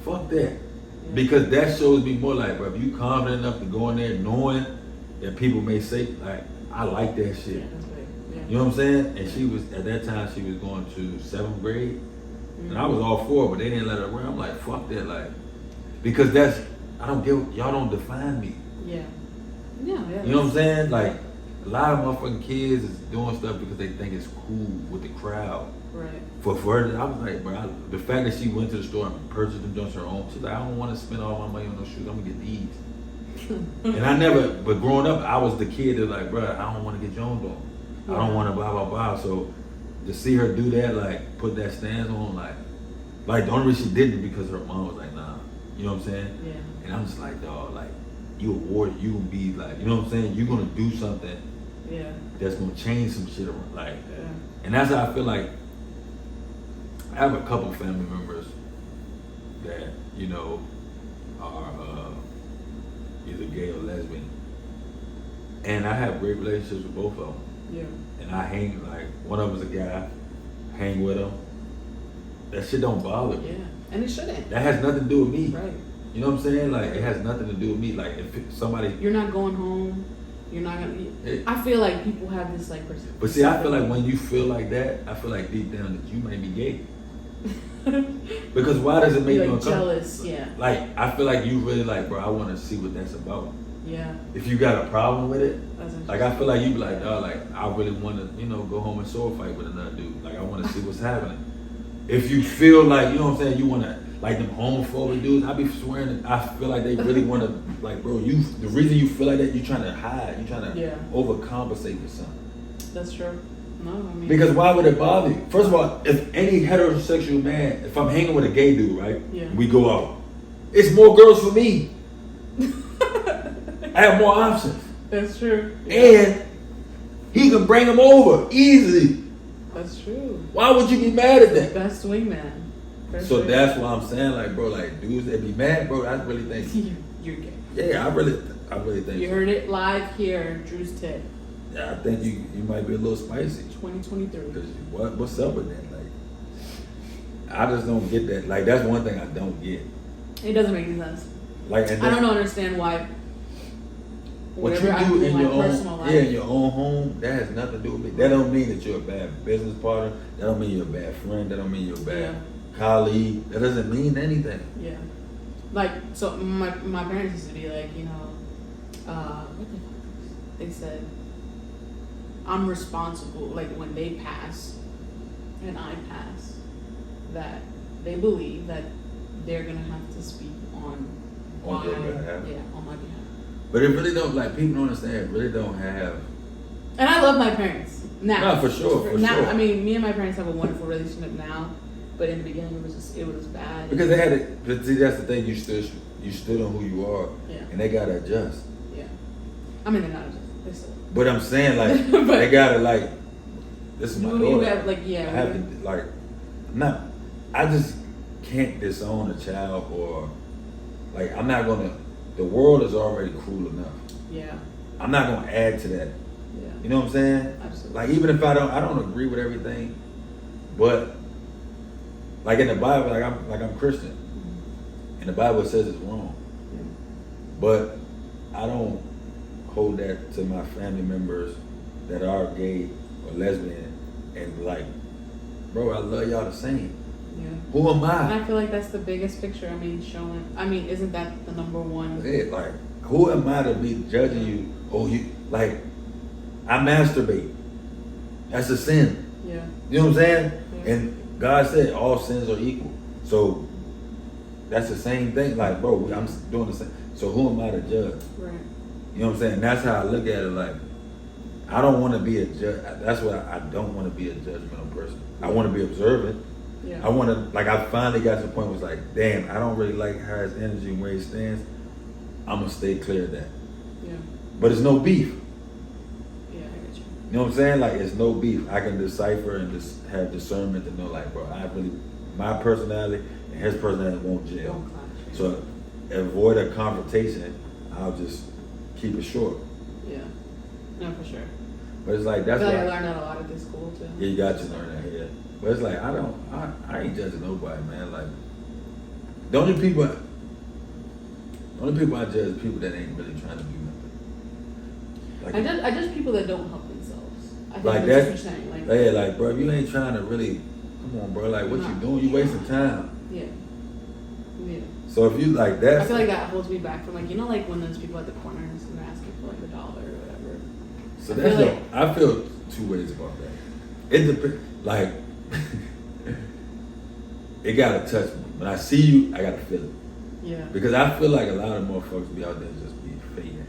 fuck that. Yeah. Because that shows me more like, bro, if you confident enough to go in there knowing that people may say, like, I like that shit. Yeah, that's right. Yeah. You know what I'm saying? And she was, at that time, she was going to 7th grade. Mm-hmm. And I was all for it, but they didn't let her wear. I'm like, fuck that. Like, because y'all don't define me. Yeah. Yeah. You know what I'm saying? Like, a lot of motherfucking kids is doing stuff because they think it's cool with the crowd. Right. For her, I was like, bro, the fact that she went to the store and purchased them just her own, she's like, I don't want to spend all my money on those shoes. I'm gonna get these. And but growing up, I was the kid that like, bro, I don't want to get Jones on. Yeah. I don't want to blah blah blah. So to see her do that, like put that stance on, like the only reason she didn't because her mom was like, nah. You know what I'm saying? Yeah. And I'm just like, dog, like you award, you gonna be like, you know what I'm saying? You're gonna do something. Yeah. That's gonna change some shit around, like. Yeah. And that's how I feel like. I have a couple family members that, you know, are either gay or lesbian. And I have great relationships with both of them. Yeah. And I hang, like, one of them's a guy, hang with him. That shit don't bother me. Yeah. And it shouldn't. That has nothing to do with me. Right. You know what I'm saying? Like, it has nothing to do with me. Like, if somebody... You're not going home. You're not gonna... I feel like people have this, like... But see, I feel like when you feel like that, I feel like deep down that you might be gay. Because why does it make you like uncomfortable? jealous, yeah. Like, I feel like you really like, bro, I want to see what that's about. Yeah. If you got a problem with it, That's like, I feel like you be like, dog, like, I really want to, you know, go home and sword fight with another dude. Like, I want to see what's happening. If you feel like, you know what I'm saying, you want to, like, them homophobic dudes, I be swearing that I feel like they really want to, like, bro, the reason you feel like that, you're trying to hide, you're trying to overcompensate for something. That's true. No, I mean... Because why would it bother you? First of all, if any heterosexual man, if I'm hanging with a gay dude, right? Yeah. We go out. It's more girls for me. I have more options. That's true. And he can bring them over easily. That's true. Why would you be mad at that? Best wingman. So that's why I'm saying, like, bro, like, dudes that be mad, bro, I really think... You're gay. Yeah, I really think... You heard it live here, Drew's Tip. Yeah, I think you might be a little spicy. 2023. Because what's up with that? Like, I just don't get that. Like, that's one thing I don't get. It doesn't make any sense. Like, and I don't understand why. What you do in your own, in your own home, that has nothing to do with me. That don't mean that you're a bad business partner. That don't mean you're a bad friend. That don't mean you're a bad colleague. That doesn't mean anything. Yeah. Like, so my parents used to be like, you know, what the fuck? They said, I'm responsible, like when they pass and I pass, that they believe that they're gonna have to speak on your behalf. Yeah, on my behalf. But it really don't, like, people don't understand, it really don't have. And I love my parents now. No, for sure. I mean, me and my parents have a wonderful relationship now, but in the beginning it was bad. Because they had it, but see, that's the thing, you stood on who you are, and they gotta adjust. Yeah. I mean, they're not adjusting. They're still. But I'm saying, like, they gotta, like, this is my daughter. Have, like, yeah. I have to, like, I just can't disown a child, or, like, I'm not gonna, the world is already cruel enough. Yeah. I'm not gonna add to that. Yeah. You know what I'm saying? Absolutely. Like, even if I don't agree with everything, but, like, in the Bible, I'm Christian, and the Bible says it's wrong. Yeah. But I don't hold that to my family members that are gay or lesbian and like, bro, I love y'all the same. Yeah. Who am I? And I feel like that's the biggest picture. Isn't that the number one? Yeah, like, who am I to be judging you? Oh, you, like, I masturbate. That's a sin. Yeah. You know what I'm saying? Yeah. And God said all sins are equal. So that's the same thing. Like, bro, I'm doing the same. So who am I to judge? Right. You know what I'm saying? That's how I look at it. Like, I don't want to be a judge. That's why I don't want to be a judgmental person. I want to be observant. Yeah. I want to, like, I finally got to the point where it's like, damn, I don't really like how his energy and where he stands. I'm going to stay clear of that. Yeah. But it's no beef. Yeah, I get you. You know what I'm saying? Like, it's no beef. I can decipher and just have discernment to know, like, bro, my personality and his personality won't gel. Don't clash. So avoid a confrontation. I'll just keep it short. Yeah. No, for sure. But it's like, that's I feel why like I learned that a lot at this school too. Yeah, you got to learn that, yeah. But it's like, I ain't judging nobody, man. Like, the only people I judge is people that ain't really trying to do nothing. Like, I judge people that don't help themselves. I think like that's that. what you're saying. Like, yeah, like, bro, you ain't trying to really, come on, bro. Like, what you doing? You wasting time. Yeah. Yeah. So if you like that, I feel like that holds me back from, like, you know, like when those people at the corners and they're asking for like $1 or whatever. So that's I feel two ways about that. It depends. Like, it gotta touch me. When I see you, I gotta feel it. Yeah. Because I feel like a lot of motherfuckers be out there just be faking.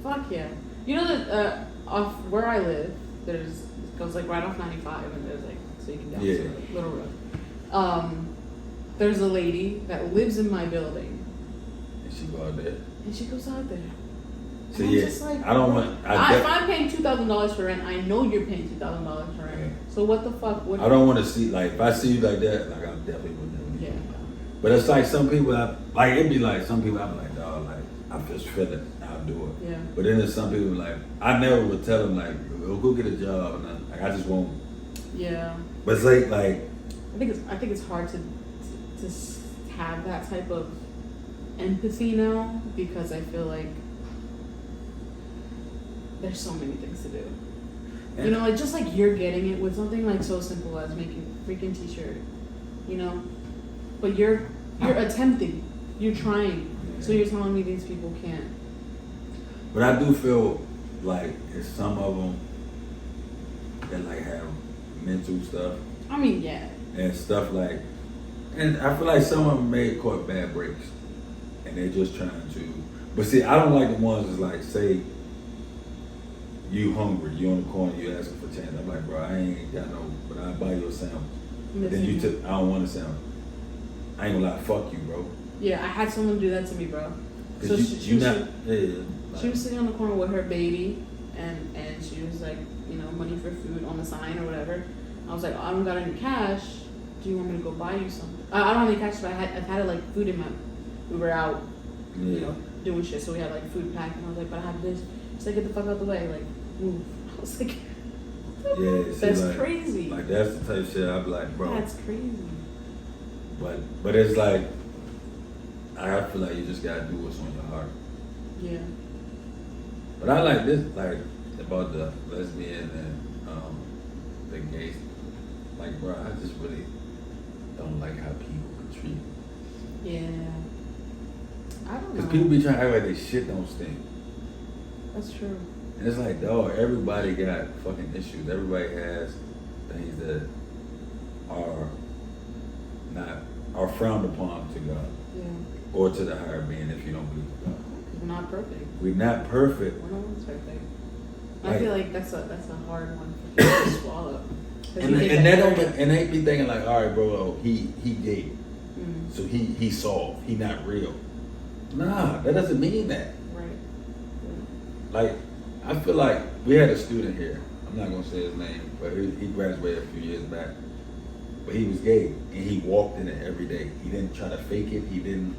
Fuck yeah. You know that off where I live, it goes like right off 95 and there's like, so you can down to like, Little Road. There's a lady that lives in my building. And she go out there. And she goes out there. So and yeah, I'm just like, I don't want. if I'm paying $2,000 for rent, I know you're paying $2,000 for rent. Yeah. So what the fuck? I don't want to see, like, if I see you like that, like, I definitely wouldn't. Yeah. But it's like some people, like, it'd be like some people, I'm like, dog, like, I just feel it. do it. Yeah. But then there's some people like, I never would tell them like, go get a job, and like I just won't. Yeah. But it's like I think it's hard to have that type of empathy now, because I feel like there's so many things to do. And you know, like just like you're getting it with something like so simple as making a freaking t-shirt, you know, but you're attempting, you're trying. So you're telling me these people can't. But I do feel like it's some of them that like have mental stuff. I mean, yeah. And stuff like, and I feel like some of them may have caught bad breaks, and they're just trying to. But see, I don't like the ones that's like, say, you hungry, you on the corner, you asking for change. I'm like, bro, I ain't got no, but I'll buy you a sandwich. Then you took, I don't want a sandwich. I ain't gonna lie, fuck you, bro. Yeah, I had someone do that to me, bro. So she was sitting on the corner with her baby, and she was like, you know, money for food on the sign or whatever. I was like, oh, I don't got any cash. Do you want me to go buy you something? I don't have any cash, but I've had like food in my. We were out, you know, doing shit, so we had like food packed, and I was like, but I have this. She's like, get the fuck out the way, like move. I was like, yeah, that's like, crazy. Like that's the type of shit I'd be like, bro. That's crazy. But it's like, I feel like you just gotta do what's on your heart. Yeah. But I like this, like about the lesbian and the gay. Like, bro, I just really don't like how people can treat. Yeah. I don't know. Because people be trying to act like they shit don't stink. That's true. And it's like, dog, everybody got fucking issues. Everybody has things that are frowned upon to God. Yeah. Or to the higher being if you don't believe in God. We're not perfect. We're not perfect. No one's perfect. I Like, feel like that's a hard one for people to swallow. And they be thinking like, all right, bro, he gay, so he soft, he not real. Nah, that doesn't mean that. Right. Like, I feel like we had a student here. I'm not gonna say his name, but he graduated a few years back. But he was gay, and he walked in it every day. He didn't try to fake it. He didn't.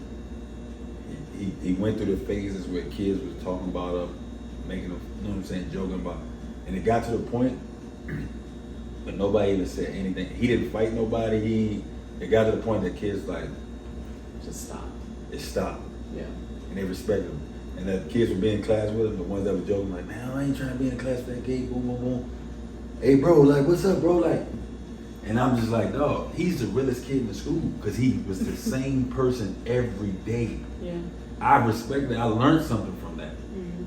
He went through the phases where kids was talking about him, making him, you know what I'm saying, joking about, and it got to the point. But nobody even said anything. He didn't fight nobody. It got to the point that kids like just stop. It stopped. Yeah. And they respected him. And the kids would be in class with him. The ones that were joking like, man, I ain't trying to be in class with that gay. Boom, boom, boom. Hey, bro, like, what's up, bro? Like, and I'm just like, dog, he's the realest kid in the school because he was the same person every day. Yeah. I respect that. I learned something from that. Mm-hmm.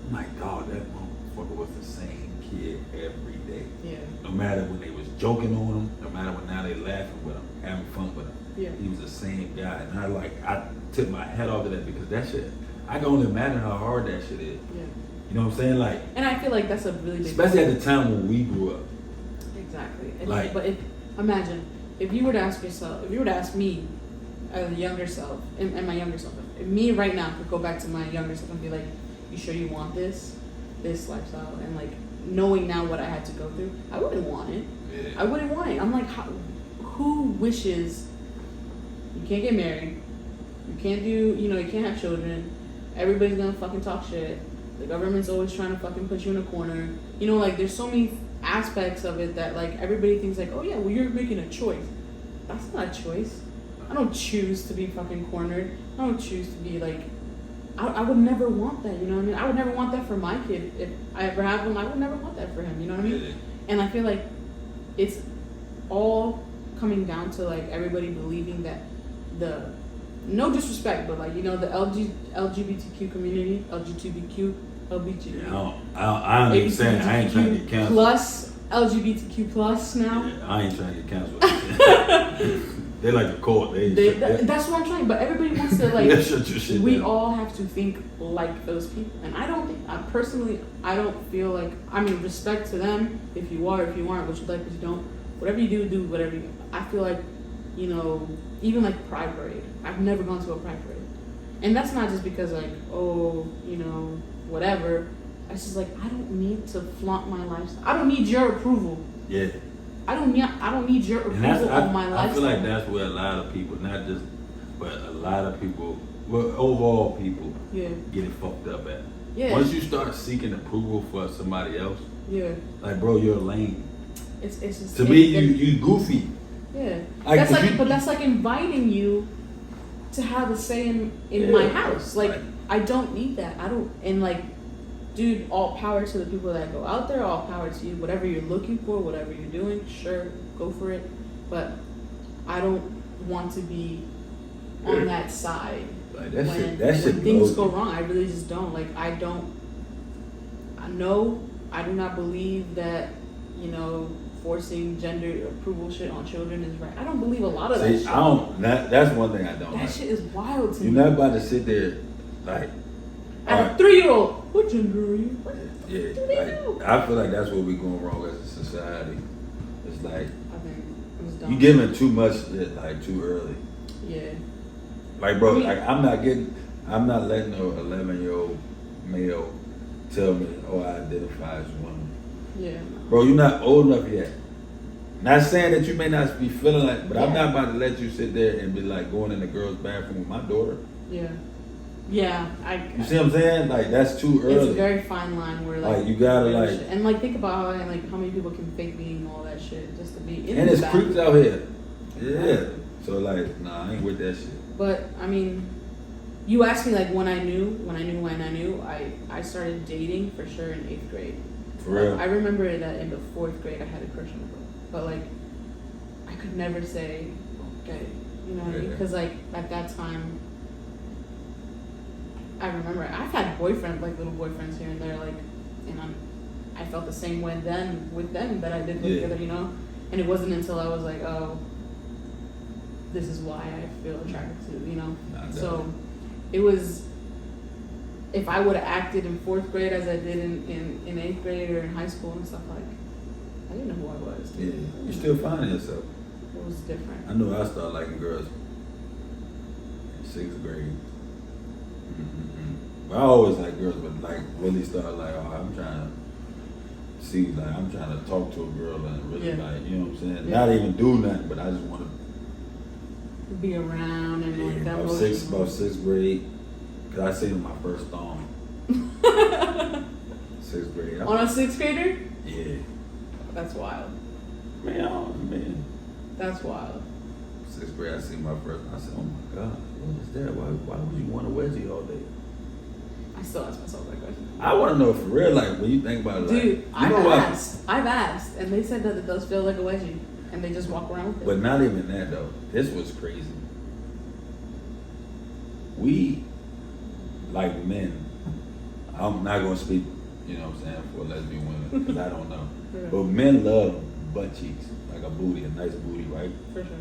I'm like, dog, that motherfucker was the same kid every day. Yeah. No matter when they was joking on him, no matter when now they laughing with him, having fun with him. Yeah. He was the same guy. And I took my hat off to that because that shit, I can only imagine how hard that shit is. Yeah. You know what I'm saying? Like, and I feel like that's a really big especially at the time when we grew up. Exactly. Like, but imagine if you were to ask yourself, if you were to ask me, as a younger self, and my younger self, if me right now could go back to my younger self and be like, you sure you want this lifestyle? And like knowing now what I had to go through, I wouldn't want it. Yeah. I wouldn't want it. I'm like, who wishes you can't get married, you can't do, you can't have children, everybody's gonna fucking talk shit, the government's always trying to fucking put you in a corner, like there's so many aspects of it that like everybody thinks like, oh yeah, well you're making a choice. That's not a choice. I don't choose to be fucking cornered. I don't choose to be like, I would never want that, you know what I mean? I would never want that for my kid. If I ever have one, I would never want that for him, you know what I mean? Yeah. And I feel like it's all coming down to like everybody believing that no disrespect, but like, the LGBTQ community, Yeah, I ain't saying I ain't trying to get canceled. Plus LGBTQ plus now. Yeah, I ain't trying to get canceled. They like the court. That's what I'm trying. But everybody wants to like. Shut your shit we down. all have to think like those people, and I don't think. I don't feel like. I mean, respect to them. If you are, if you aren't, what you like, what you don't. Whatever you do whatever you. I feel like, even like Pride Parade. I've never gone to a Pride Parade, and that's not just because like, whatever. It's just like I don't need to flaunt my lifestyle. I don't need your approval. Yeah. I don't need your approval on my lifestyle. I feel like that's where a lot of people, not just, but a lot of people, well, overall people, yeah, get it fucked up at. Yeah. Once you start seeking approval for somebody else, Yeah. like, bro, you're lame. It's just To me, you goofy. Yeah. Like, That's like, you, but that's like inviting you to have a say in my house. Like, right. I don't need that. I don't, and like, dude, all power to the people that go out there, all power to you. Whatever you're looking for, whatever you're doing, sure, go for it. But I don't want to be on that side. Like, when things go wrong. I really just don't. Like, I do not believe that, you know, forcing gender approval shit on children is right. I don't believe a lot of that shit. That's one thing I don't That like. shit is wild to me. You're not about to sit there, like, As a 3-year-old, what gender are you? What yeah, do they like, know? I feel like that's where we're going wrong as a society. It's like, I think it was dumb. you giving too much shit, like, too early. Yeah. Like, bro, I mean, like, I'm not letting no 11-year-old male tell me, oh, I identify as woman. Yeah. Bro, you're not old enough yet. Not saying that you may not be feeling like, but I'm Yeah. not about to let you sit there and be like going in the girl's bathroom with my daughter. Yeah. Yeah. You see what I'm saying? Like, that's too early. It's a very fine line where like you gotta like, and like think about how many people can fake being all that shit just to be in and the it's bathroom. creeps out here. Yeah. So like, nah, I ain't with that shit. But I mean, you asked me like when I knew. I started dating for sure in 8th grade. For real. I remember that in the 4th grade I had a crush on a girl, but like I could never say okay, you know what I mean? Because like at that time, I remember I've had boyfriends, like little boyfriends here and there, like, and I felt the same way then with them that I did with the other, you know. And it wasn't until I was like, oh, this is why I feel attracted to, you know. So it was, if I would have acted in 4th grade as I did in 8th grade or in high school and stuff, like, I didn't know who I was. Yeah, you still finding yourself. It was different. I know I started liking girls in 6th grade. But I always like girls, but like really started like, oh, I'm trying to see, like, I'm trying to talk to a girl and really like, you know what I'm saying? Yeah. Not even do nothing, but I just want to Be around and like that. about 6th grade, cause I seen my first thong. 6th grade. On a 6th grader? Yeah. That's wild. Man. That's wild. 6th grade, I seen my first. I said, oh my God, what is that? Why would you want a wedgie all day? I still ask myself that question. I want to know for real, like, when you think about it, Dude, like, I've asked, and they said that it does feel like a wedgie, and they just walk around with it. But not even that though. This was crazy. We, like men, I'm not gonna speak, you know what I'm saying, for lesbian women, because I don't know. Yeah. But men love butt cheeks, like a booty, a nice booty, right? For sure.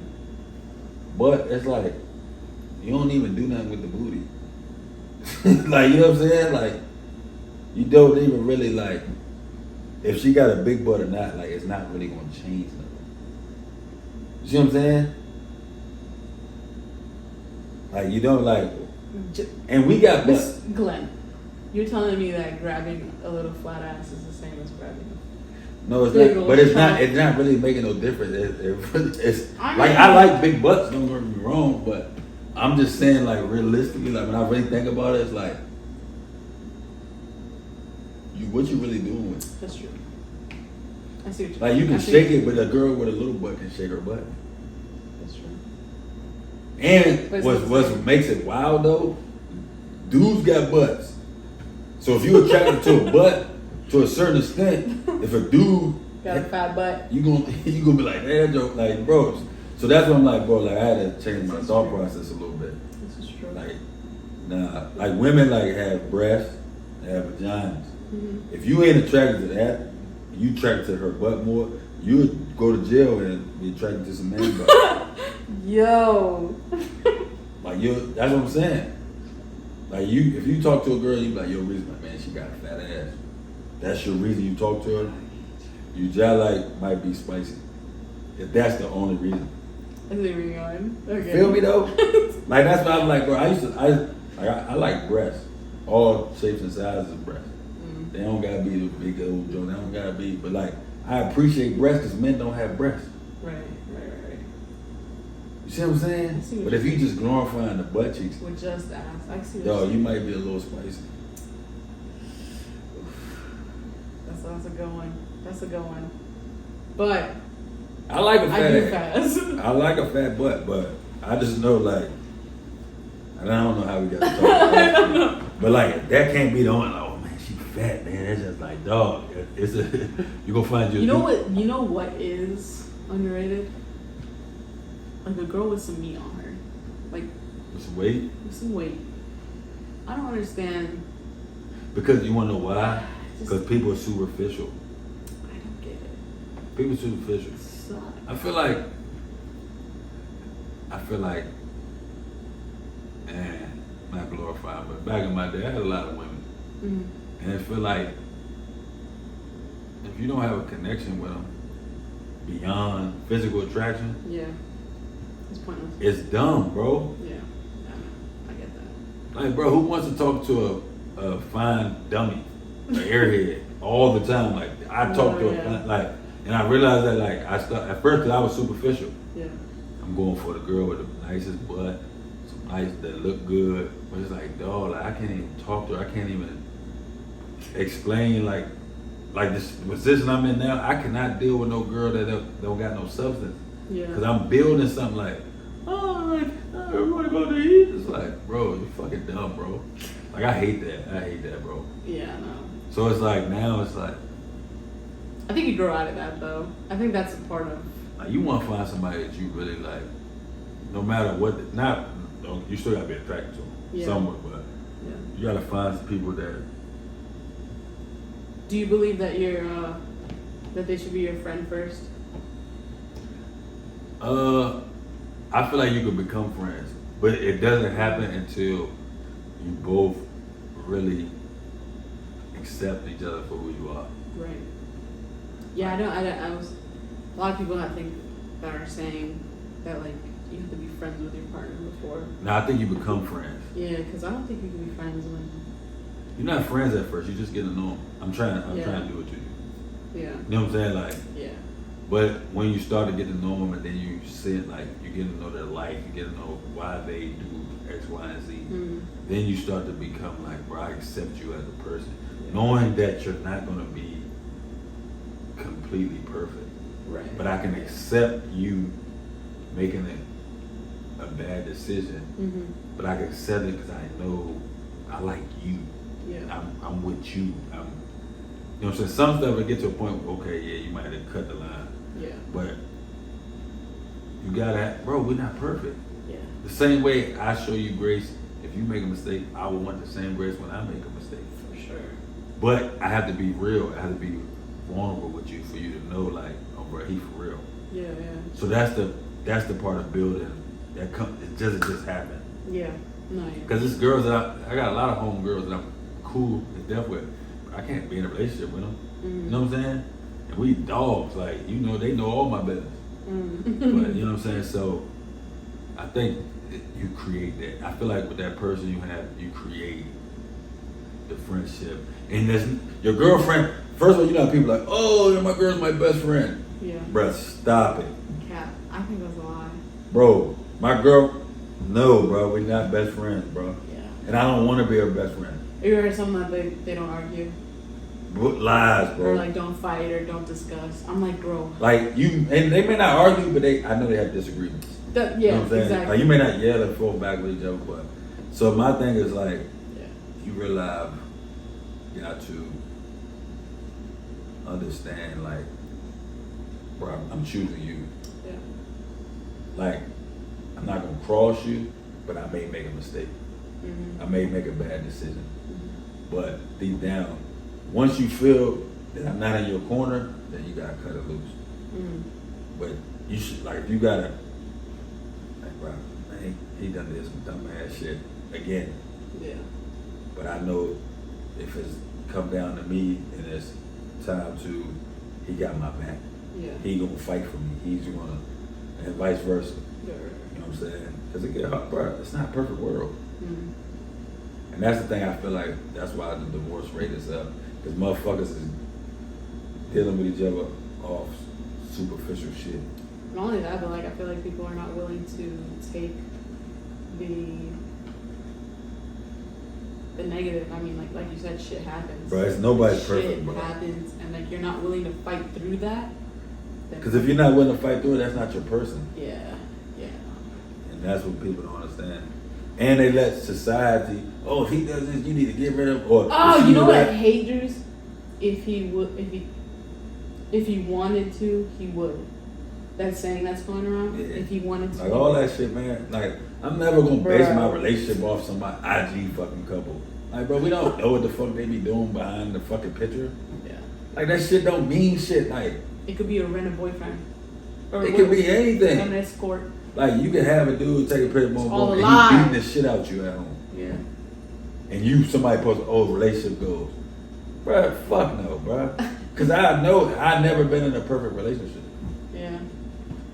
But it's like, you don't even do nothing with the booty. Like, you know what I'm saying? Like, you don't even really like, if she got a big butt or not, like, it's not really gonna change nothing. You see what I'm saying? Like, you don't like, and we got Miss butt. Glenn, you're telling me that grabbing a little flat ass is the same as grabbing No, it's big not. old But it's fat. not. It's not really making no difference. It's I like, mean- I like big butts. Don't get me wrong, but I'm just saying, like, realistically, like, when I really think about it, it's like, what you really doing with it? That's true. I see what you're Like, you can I see shake what it, but a girl with a little butt can shake her butt. That's true. And But it's what makes it wild though, dudes got butts. So if you attracted to a butt to a certain extent, if a dude Got a fat butt. you gonna be like, hey, that joke, like, bro. So that's what I'm like, bro. Like, I had to change my thought process a little bit. This is true. Like, nah, like women like have breasts, they have vaginas. Mm-hmm. If you ain't attracted to that, you attracted to her butt more, you would go to jail and be attracted to some man butt. Yo. Like, that's what I'm saying. Like, if you talk to a girl, you be like, yo, reason, like, man, she got a fat ass. That's your reason you talk to her. You just like might be spicy. If that's the only reason. I see where you're going. Okay. Feel me though? Like, that's why I'm like, bro, I like breasts. All shapes and sizes of breasts. Mm. They don't gotta be the big old joint. They don't gotta be, but like, I appreciate breasts because men don't have breasts. Right. You see what I'm saying? I see what But you're if you just glorifying the butt cheeks, With just ass. I see what yo, you're you saying. might be a little spicy. That's a good one. That's a good one. But I like a fat I do ass. fast. I like a fat butt, but I just know like, and I don't know how we got to talk about I don't know. But like, that can't be the only. Like, oh man, she fat, man. It's just like, dog. It's a you gonna find your. You know what? You know what is underrated? Like a girl with some meat on her, like With some weight. with some weight. I don't understand. Because you wanna know why? Just- Because people are superficial. I don't get it. People are superficial. It sucks. I feel like, man, not glorified, but back in my day, I had a lot of women, Mm-hmm. and I feel like if you don't have a connection with them beyond physical attraction, Yeah. It's pointless. it's dumb, bro. Yeah. I get that. Like, bro, who wants to talk to a fine dummy, an airhead, all the time? Like, I talk to yeah. like, and I realized that, like, at first, 'cause I was superficial. Yeah. I'm going for the girl with the nicest butt, some nice that look good, but it's like, dog, like, I can't even talk to her. I can't even explain like this position I'm in now. I cannot deal with no girl that don't got no substance. Yeah. Cause I'm building something like, oh, like, we want to go to eat. It's like, bro, you fucking dumb, bro. Like, I hate that, bro. Yeah. No. So it's like now it's like I think you grow out of that though. I think that's a part of. you want to find somebody that you really like, no matter what. You still gotta be attracted to them Yeah. somewhat, but Yeah. you gotta find some people that. Do you believe that that they should be your friend first? I feel like you can become friends, but it doesn't happen until you both really accept each other for who you are. Right. Yeah, I was. A lot of people I think that are saying that like you have to be friends with your partner before. Now I think you become friends. Yeah, because I don't think you can be friends when. You're not friends at first. You just get to know them. I'm trying to do what you do. Yeah. You know what I'm saying? Like, Yeah. but when you start to get to know them, and then you see it, like you get to know their life, you get to know why they do X, Y, and Z. Mm-hmm. Then you start to become like, bro, I accept you as a person, Yeah. knowing that you're not gonna be completely perfect. Right. But I can accept you making a bad decision, Mm-hmm. but I can accept it because I know I like you. Yeah. I'm with you. You know what I'm saying? Some stuff will get to a point where, okay, yeah, you might have cut the line. Yeah. But you gotta, bro, we're not perfect. Yeah. The same way I show you grace, if you make a mistake, I will want the same grace when I make a mistake. For sure. But I have to be real. I have to be vulnerable with you for you to know, like, oh, bro, he for real. Yeah. Yeah. So that's the part of building that it doesn't just happen. Yeah. No. Yeah. Because it's girls that I got a lot of home girls that I'm cool to death with. I can't be in a relationship with them. Mm-hmm. You know what I'm saying? And we dogs, like, you know, they know all my business. Mm-hmm. But you know what I'm saying? So I think you create that. I feel like with that person you create the friendship. And there's your girlfriend, first of all, you know how people are like, oh, my girl's my best friend. Yeah. Bruh, stop it. Cap. I think that's a lie. Bro, my girl, no, bro, we're not best friends, bro. Yeah. And I don't want to be her best friend. You heard something that they don't argue Lies, bro. or like don't fight or don't discuss. I'm like, bro. Like you, and they may not argue, but I know they have disagreements. Yeah. You know what I'm saying? Exactly. Like you may not yell and fall back with each other, but so my thing is like, Yeah. you realize you got to understand, like, bro, I'm choosing you. Yeah. Like, I'm not gonna cross you, but I may make a mistake. Mm-hmm. I may make a bad decision. Mm-hmm. But deep down, once you feel that I'm not in your corner, then you gotta cut it loose. Mm-hmm. But you should, like, if you gotta, like, bro, man, he done this some dumb ass shit again. Yeah. But I know if it's come down to me and it's time to, he got my back. Yeah. He gonna fight for me. He's gonna, and vice versa. Yeah. You know what I'm saying? Because it get hard, bro. It's not a perfect world. Mm-hmm. And that's the thing I feel like, that's why the divorce rate is up. Because motherfuckers is dealing with each other off superficial shit. Not only that, but like I feel like people are not willing to take the the negative. I mean, like you said, shit happens. Bro, it's nobody's Shit perfect, bro. happens, and like you're not willing to fight through that. Because if you're not willing to fight through it, that's not your person. Yeah. And that's what people don't understand. And they let society, oh, if he does this, you need to get rid of him. Or Oh, you know what I hate, Drews? If he wanted to, he would. That saying that's going around. Yeah. If he wanted to. Like all that shit, man. Like, I'm never gonna base Bro. my relationship off somebody IG fucking couple. Like, bro, we don't know what the fuck they be doing behind the fucking picture. Yeah. Like, that shit don't mean shit. Like, It could be a rented boyfriend. Or it could be anything. An escort. Like, you can have a dude take a picture of all and a he lie. beating the shit out you at home. Yeah. And somebody post, oh, relationship goals. Bruh, fuck no, bruh. Because I know I've never been in a perfect relationship. Yeah.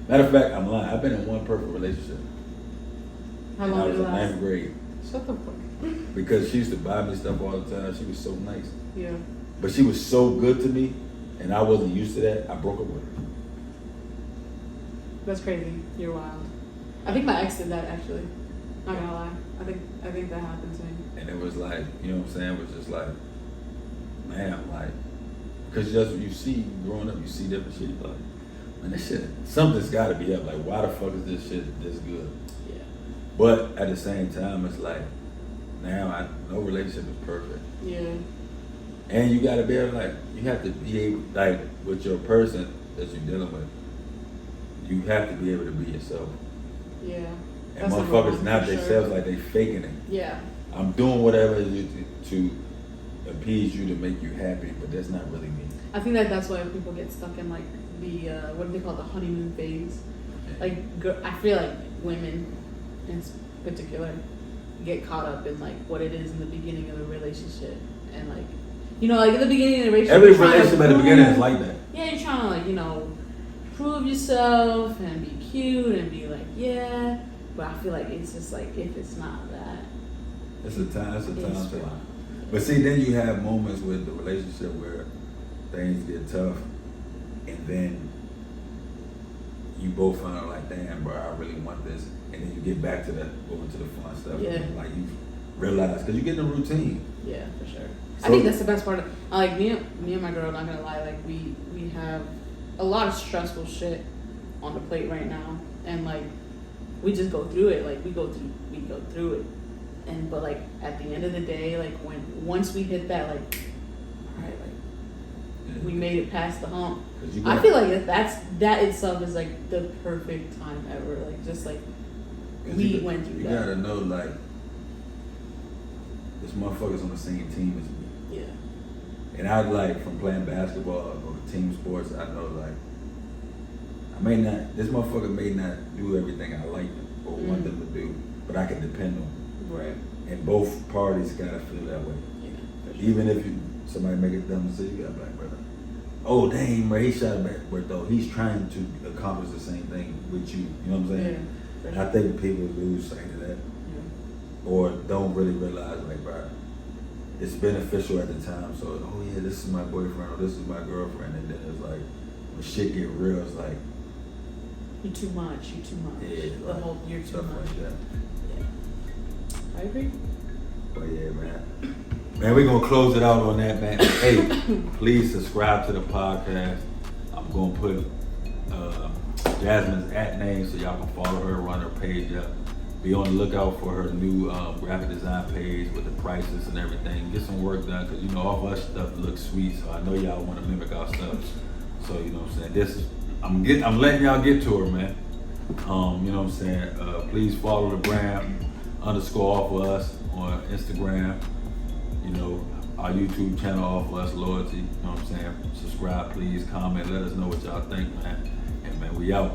Matter of fact, I'm lying. I've been in one perfect relationship. How And I long was did it in last? 9th grade. Shut the fuck. Because she used to buy me stuff all the time. She was so nice. Yeah. But she was so good to me, and I wasn't used to that. I broke up with her. That's crazy. You're wild. I think my ex did that actually. Not gonna lie. I think that happened to me. And it was like, you know what I'm saying? It was just like, man, like, because just you see, growing up, you see different shit. You're like, man, this shit, something's got to be up. Like, why the fuck is this shit this good? Yeah. But at the same time, it's like, now no relationship is perfect. Yeah. And you got to be able, like, you have to be able, like, with your person that you're dealing with, you have to be able to be yourself. Yeah. And That's number motherfuckers one, not for themselves, sure. like they faking it. Yeah. I'm doing whatever it is to appease you to make you happy, but that's not really me. I think that's why people get stuck in like the what do they call it, the honeymoon phase. Like I feel like women in particular get caught up in like what it is in the beginning of a relationship, and like like in the beginning of the relationship. Every relationship at the beginning is like that. Yeah, you're trying to like prove yourself and be cute and be like but I feel like it's just like if it's not that. It's a time It's thing. wild. But see, then you have moments with the relationship where things get tough, and then you both find out like, damn, bro, I really want this, and then you get back to going to the fun stuff. Yeah. Like you realize, because you get in a routine. Yeah, for sure. So- I think that's the best part. Like me and my girl, not gonna lie, like we have a lot of stressful shit on the plate right now, and like we just go through it. Like we go through it, but like at the end of the day, like once we hit that, like all right, like we made it past the hump. I feel like that itself is like the perfect time ever. Like just like we went through that. You gotta know, like, this motherfucker's on the same team as me. Yeah. And I like, from playing basketball or team sports, I know like this motherfucker may not do everything I like or want them to do, but I can depend on him. Right. And both parties gotta feel that way. Yeah. For sure. Even if somebody make a dumb decision, you gotta be like, brother, oh dang, bro, he shot a backward though. He's trying to accomplish the same thing with you. You know what I'm saying? Yeah, for And sure. I think people lose sight of that, or don't really realize, like, bro, it's beneficial at the time. So, oh yeah, this is my boyfriend or this is my girlfriend, and then it's like when shit get real, it's like, You're too much. yeah, The whole you're too stuff much. like that. Yeah. I agree. But yeah, man, we're gonna close it out on that, man. Hey, please subscribe to the podcast. I'm gonna put Jasmin's @name so y'all can follow her, run her page up. Be on the lookout for her new graphic design page with the prices and everything. Get some work done, because all of our stuff looks sweet. So I know y'all want to mimic our stuff. So you know what I'm saying. I'm letting y'all get to her, man. You know what I'm saying. Please follow the gram _ off of us on Instagram. Our YouTube channel off of us loyalty. You know what I'm saying. Subscribe, please. Comment. Let us know what y'all think, man. And man, we out.